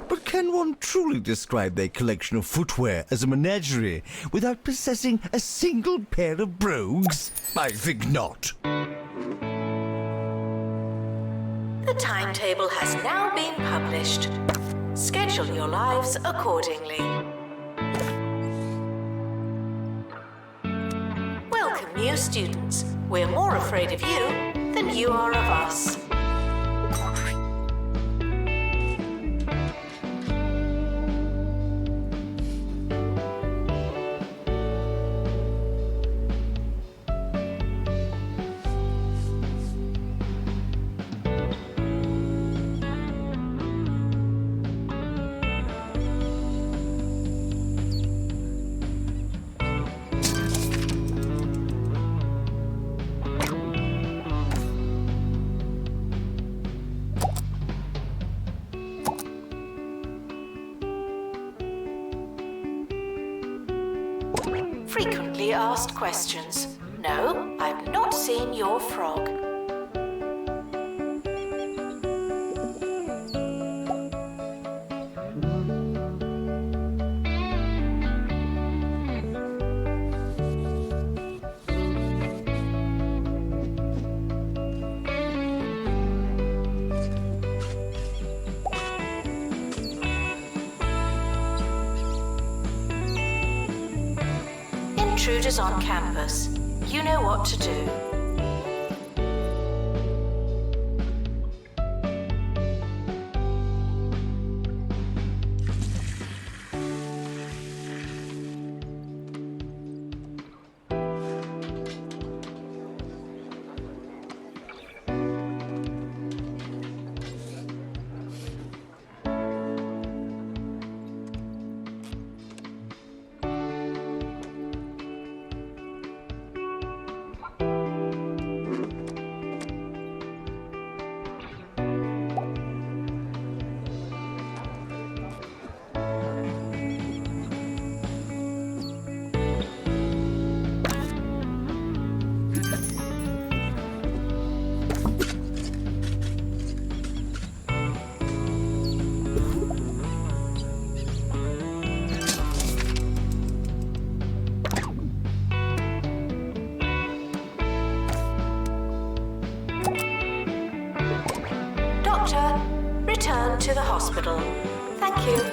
But can one truly describe their collection of footwear as a menagerie without possessing a single pair of brogues? I think not. The timetable has now been published. Schedule your lives accordingly. Welcome, new students. We're more afraid of you than you are of us. Frequently asked questions. No, I've not seen your frog. Intruders on campus. You know what to do. Doctor, return to the hospital. Thank you.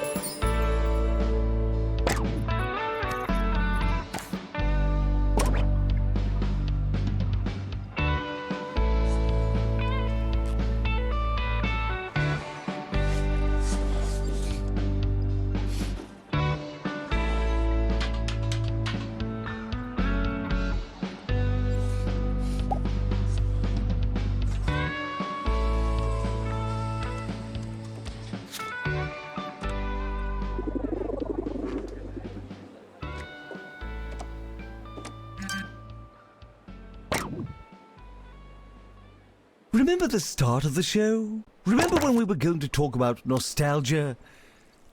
Remember the start of the show? Remember when we were going to talk about nostalgia?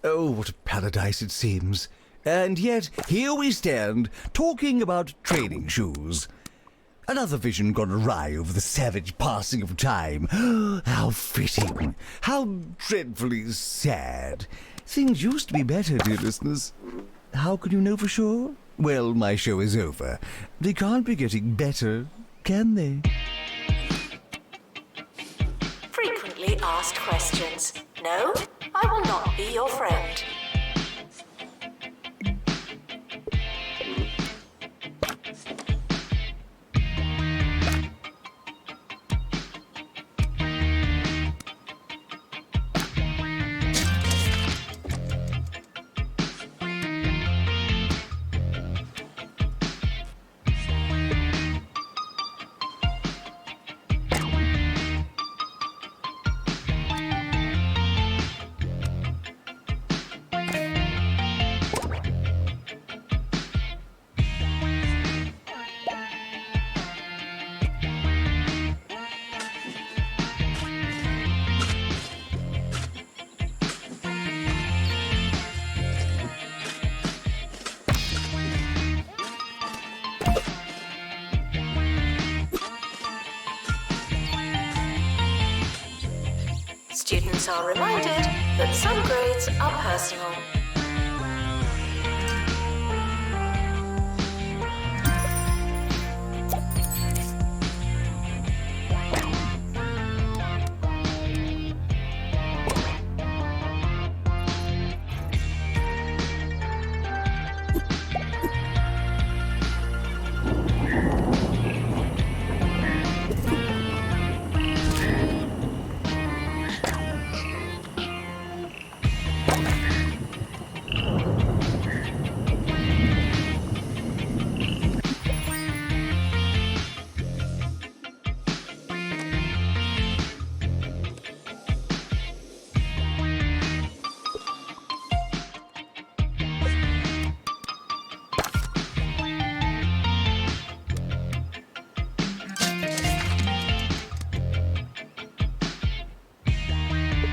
Oh, what a paradise it seems. And yet, here we stand, talking about training shoes. Another vision gone awry over the savage passing of time. How fitting. How dreadfully sad. Things used to be better, dear listeners. How can you know for sure? Well, my show is over. They can't be getting better, can they? Frequently asked questions. No, I will not be your friend. Students are reminded that some grades are personal.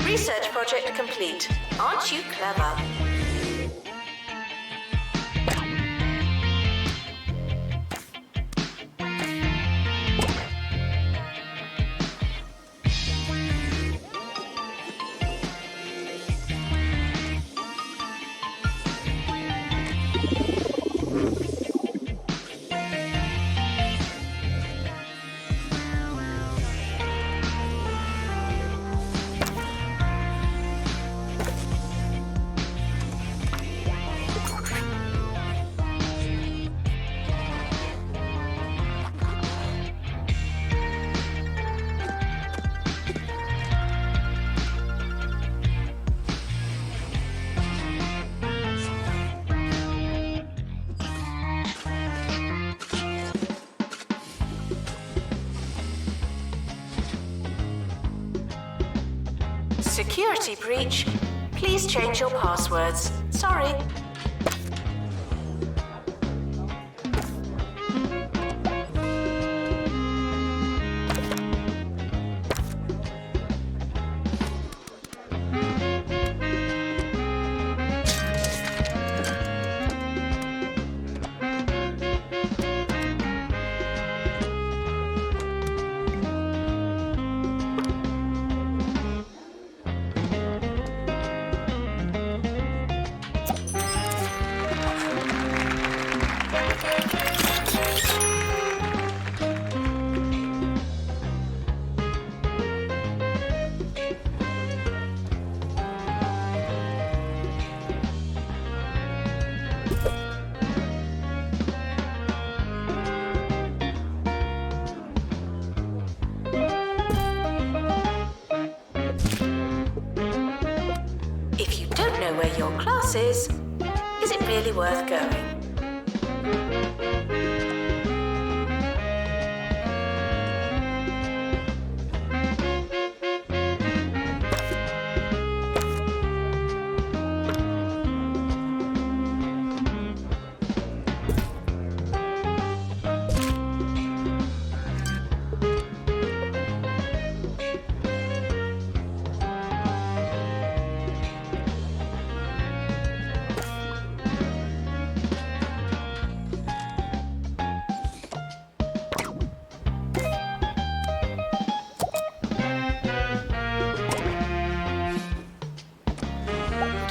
Research project complete. Aren't you clever? Security breach. Please change your passwords. Sorry. If you don't know where your class is it really worth going?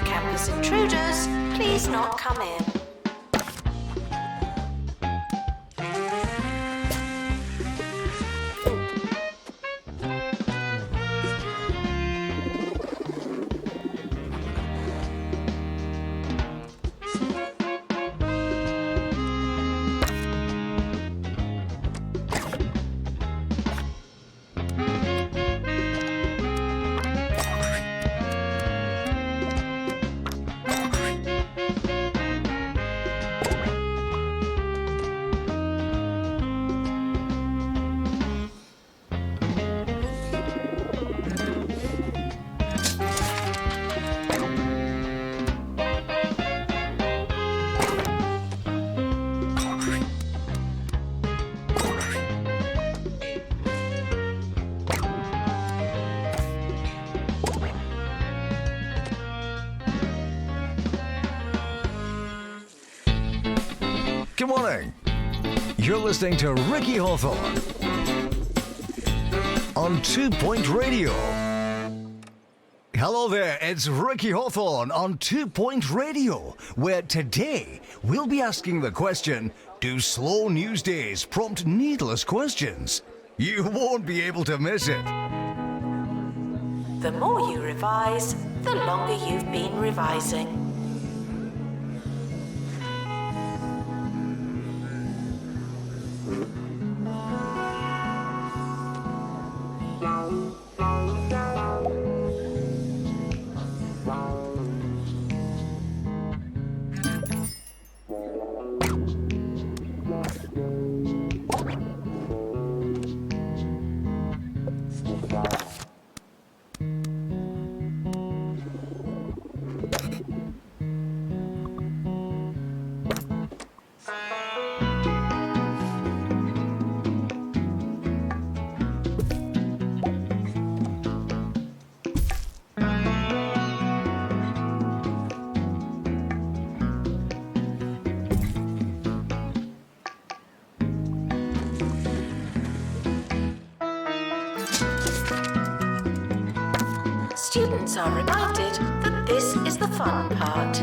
Campus intruders, please not come in. Good morning. You're listening to Ricky Hawthorne on 2 Point Radio. Hello there, it's Ricky Hawthorne on 2 Point Radio, where today we'll be asking the question, do slow news days prompt needless questions? You won't be able to miss it. The more you revise, the longer you've been revising. Students are reminded that this is the fun part.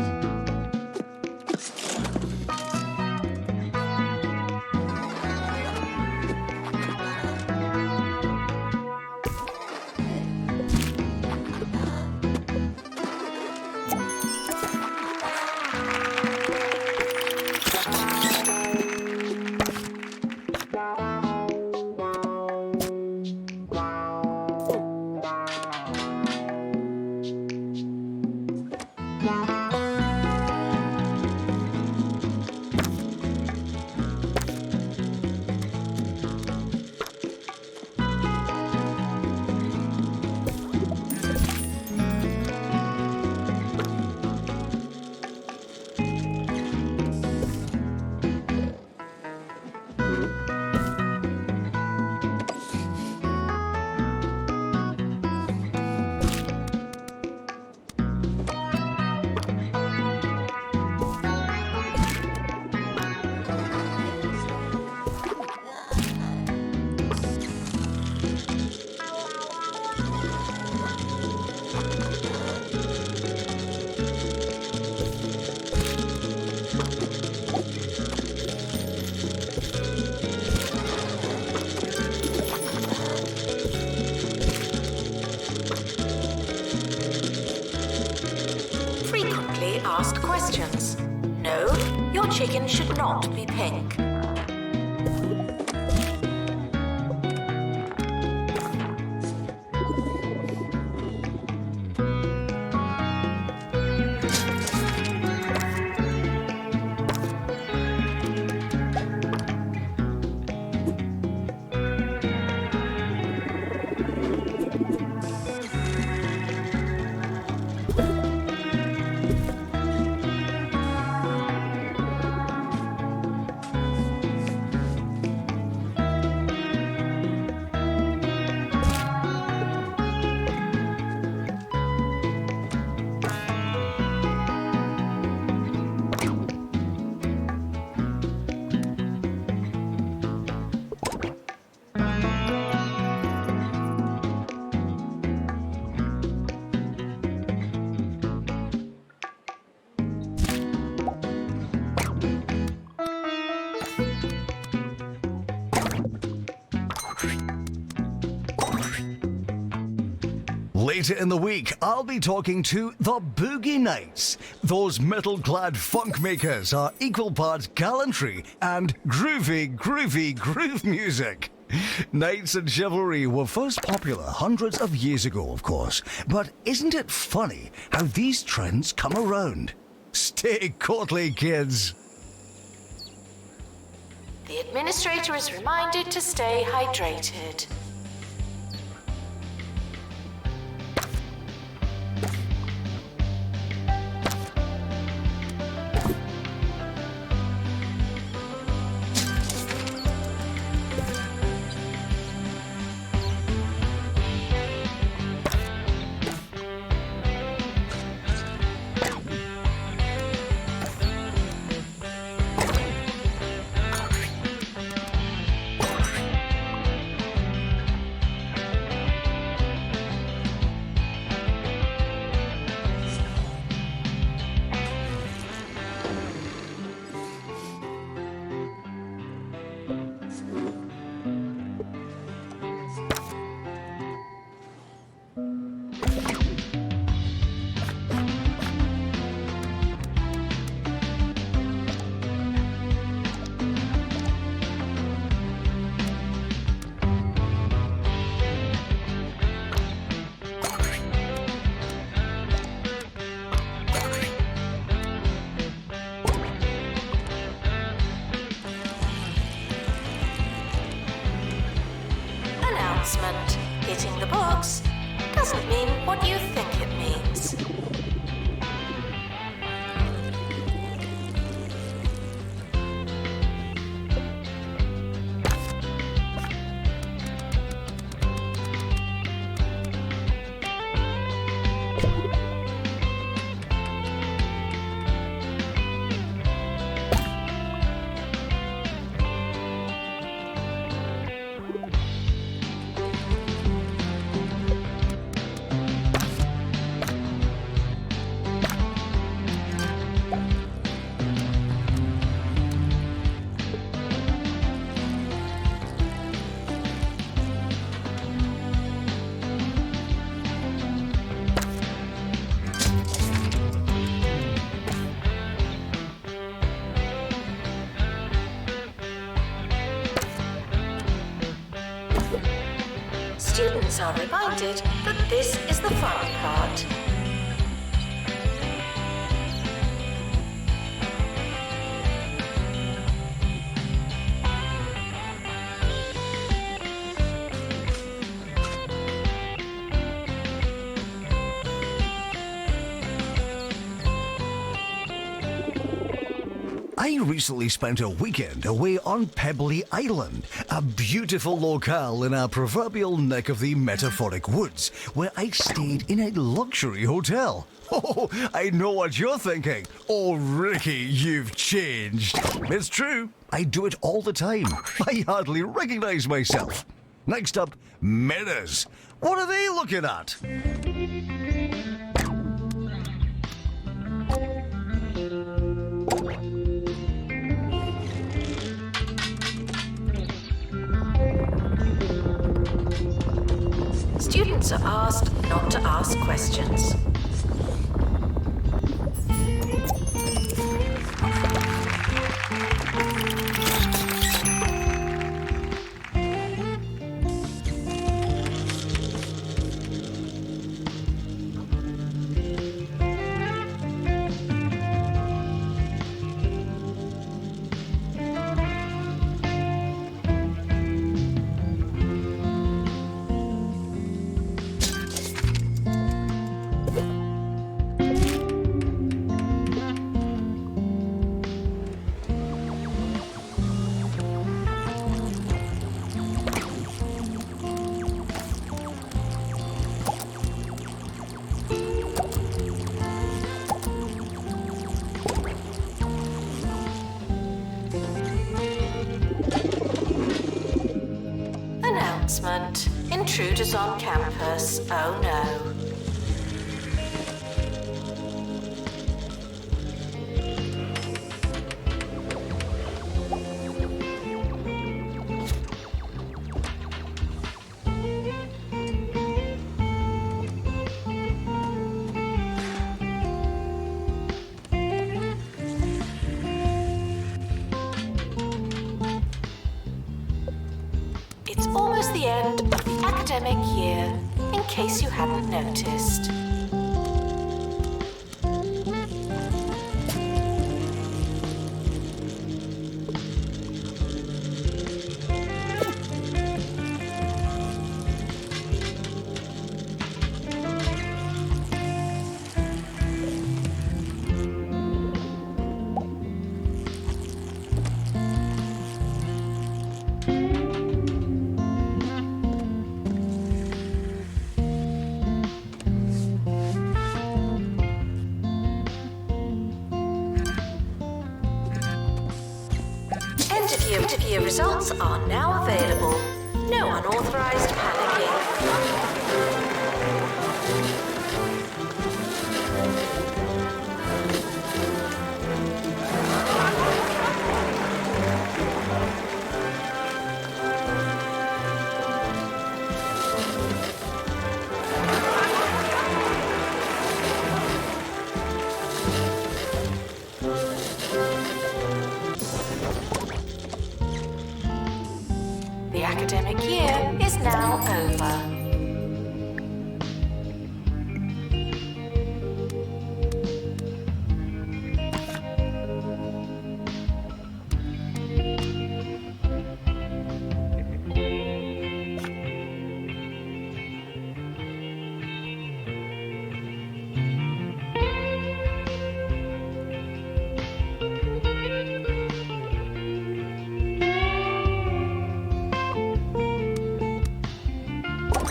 asked questions. No, your chicken should not be pink. Later in the week, I'll be talking to the Boogie Nights. Those metal-clad funk makers are equal parts gallantry and groovy groove music. Knights and chivalry were first popular hundreds of years ago, of course. But isn't it funny how these trends come around? Stay courtly, kids. The administrator is reminded to stay hydrated. Announcement. Hitting the box doesn't mean what you think it means. Students are reminded that this is the fun part. I recently spent a weekend away on Pebberley Island, a beautiful locale in our proverbial neck of the metaphoric woods, where I stayed in a luxury hotel. Oh, I know what you're thinking. Oh, Ricky, you've changed. It's true. I do it all the time. I hardly recognize myself. Next up, mirrors. What are they looking at? Students are asked not to ask questions. announcement. Intruders on campus. Oh no. It's almost the end of the academic year, in case you hadn't noticed. End-of-year results are now available. No unauthorized panicking. The academic year is now over.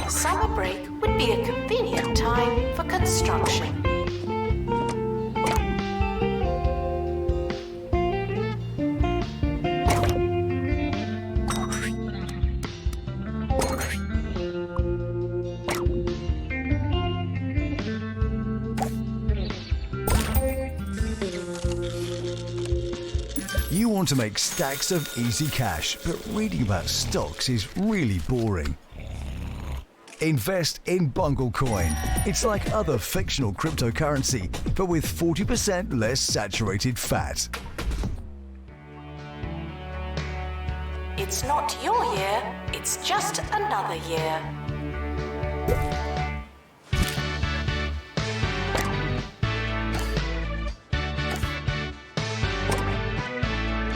Summer break would be a convenient time for construction. You want to make stacks of easy cash, but reading about stocks is really boring. Invest in Bungle Coin. It's like other fictional cryptocurrency, but with 40% less saturated fat. It's not your year, it's just another year.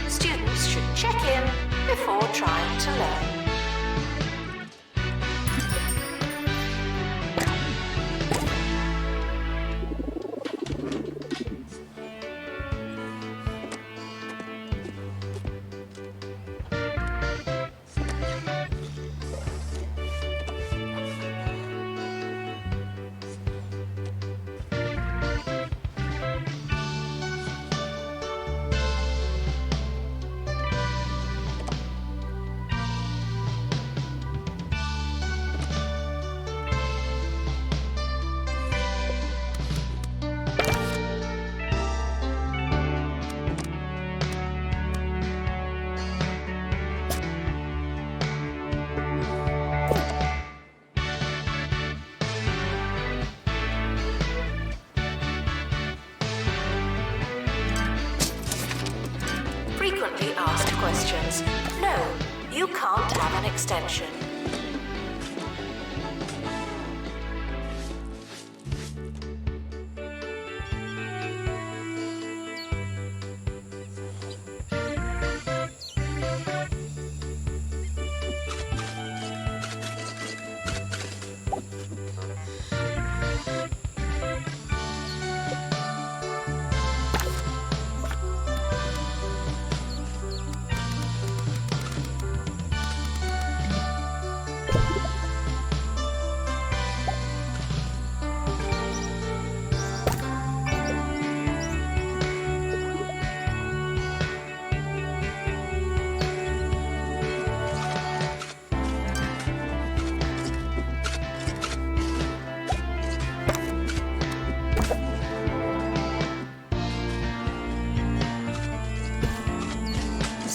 Students should check in before trying to learn. Frequently asked questions. No, you can't have an extension.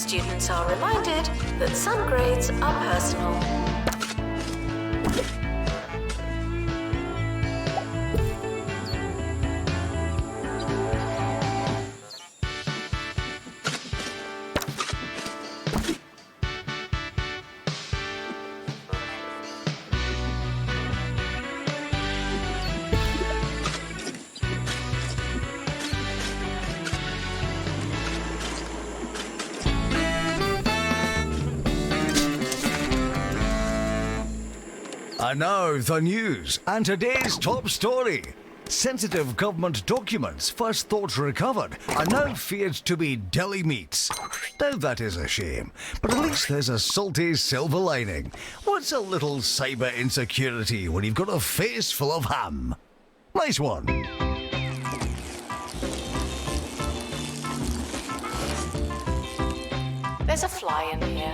Students are reminded that some grades are personal. And now the news and today's top story. Sensitive government documents first thought recovered are now feared to be deli meats. Now that is a shame, but at least there's a salty silver lining. What's a little cyber insecurity when you've got a face full of ham? Nice one. There's a fly in here.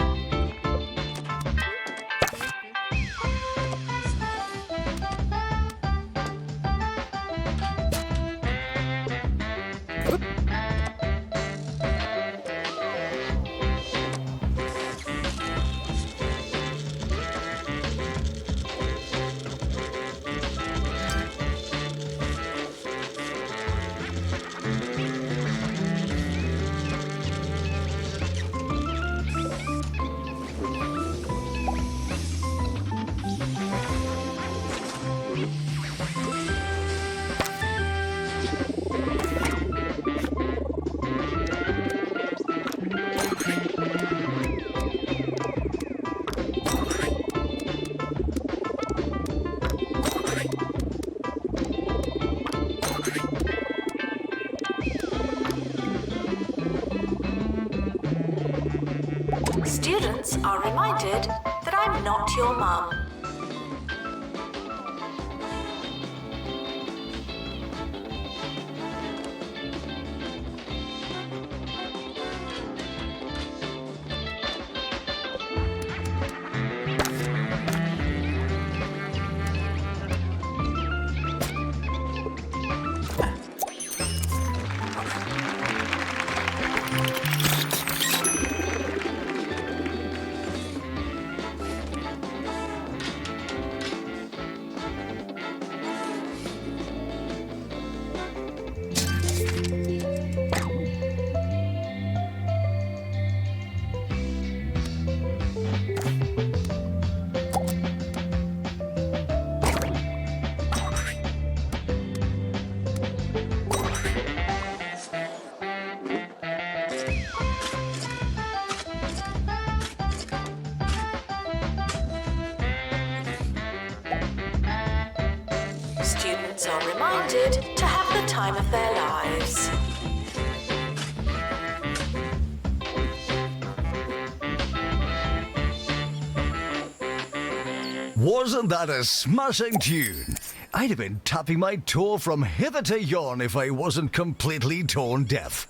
Students are reminded that I'm not your mum. Students are reminded to have the time of their lives. Wasn't that a smashing tune? I'd have been tapping my toe from hither to yon if I wasn't completely tone deaf.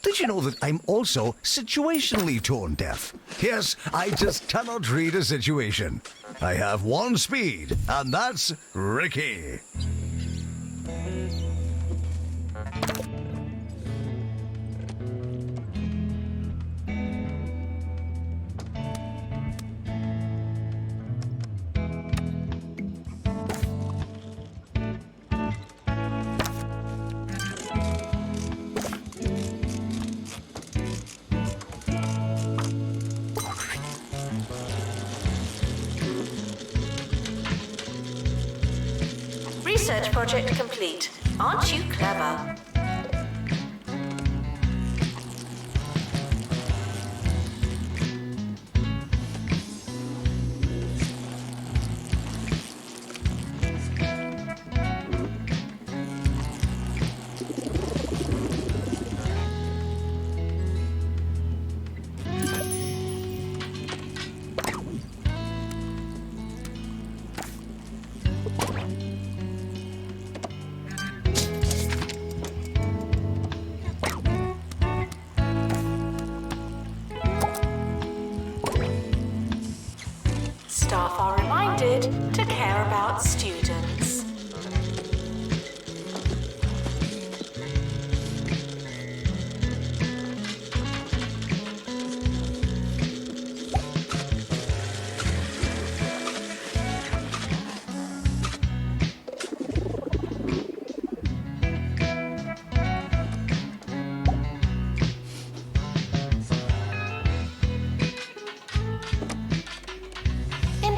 Did you know that I'm also situationally tone deaf? Yes, I just cannot read a situation. I have one speed, and that's Ricky. Research project complete. Aren't you clever?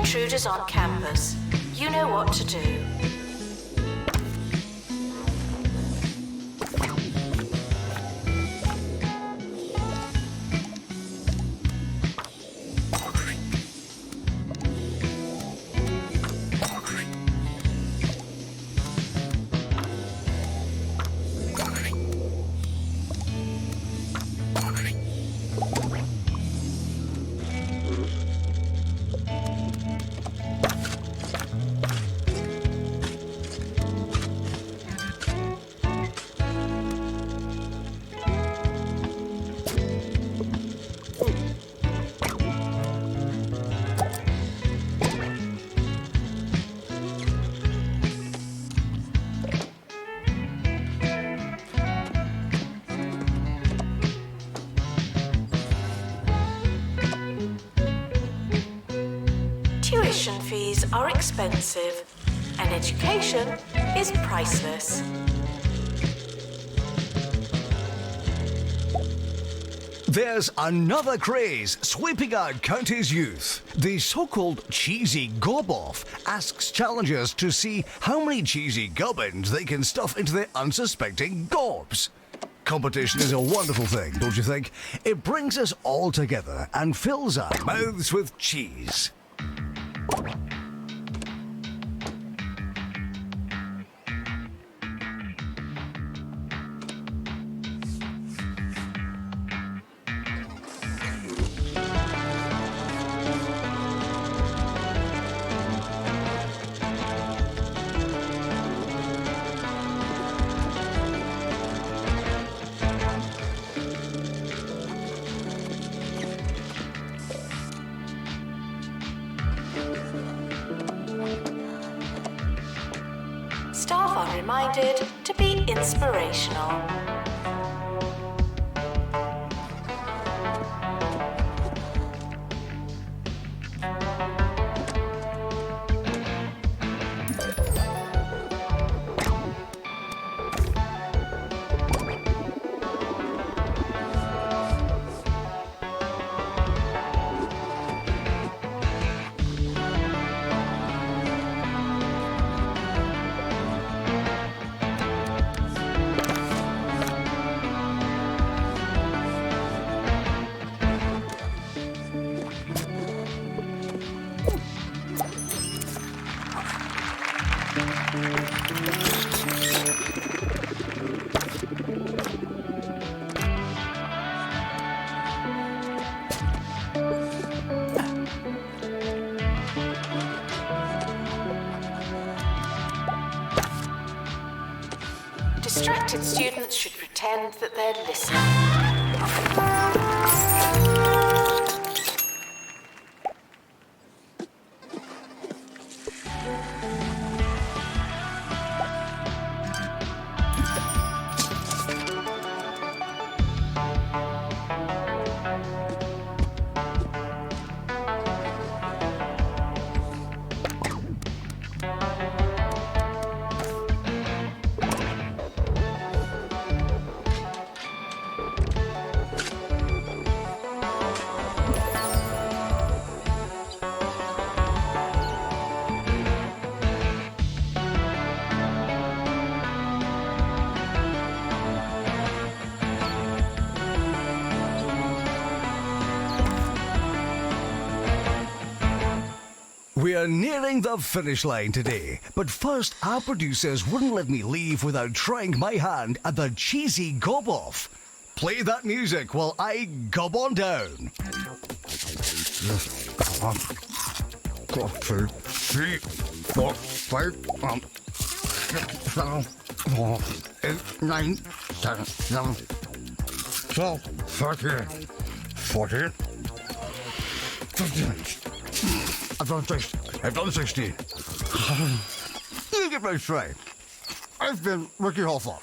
intruders on campus, you know what to do. Tuition fees are expensive, and education is priceless. There's another craze sweeping out county's youth. The so-called cheesy gob-off asks challengers to see how many cheesy gubbins they can stuff into their unsuspecting gobs. Competition is a wonderful thing, don't you think? It brings us all together and fills our mouths with cheese. Staff are reminded to be inspirational. Distracted students should pretend that they're listening. We are nearing the finish line today, but first our producers wouldn't let me leave without trying my hand at the cheesy gob-off. Play that music while I gob on down. 2, 3, 4, 5, 6, 7, 8, 9, 10, 11, 12, 13, 14, 15. I've done 16. You get my straight. I've been Ricky Hoffa.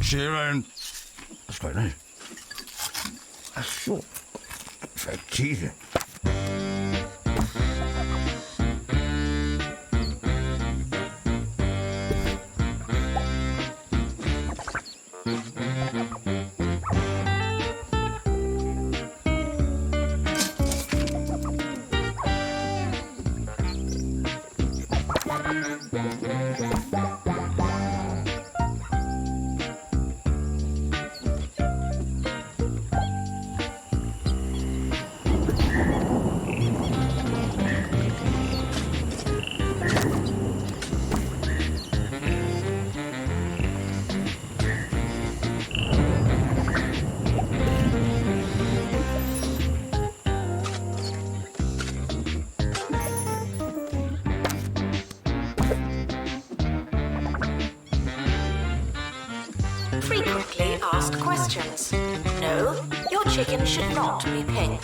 See you around. That's quite nice. That's so very cheesy. questions. No, your chicken should not be pink.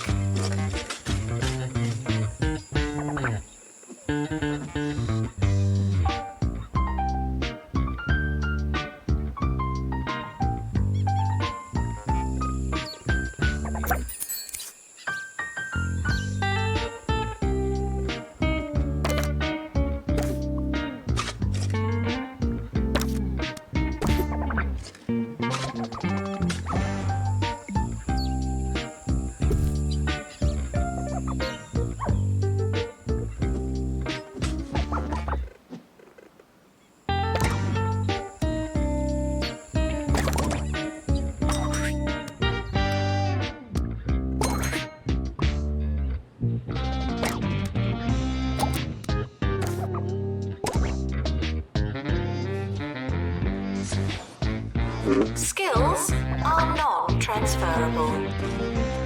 Skills are non-transferable.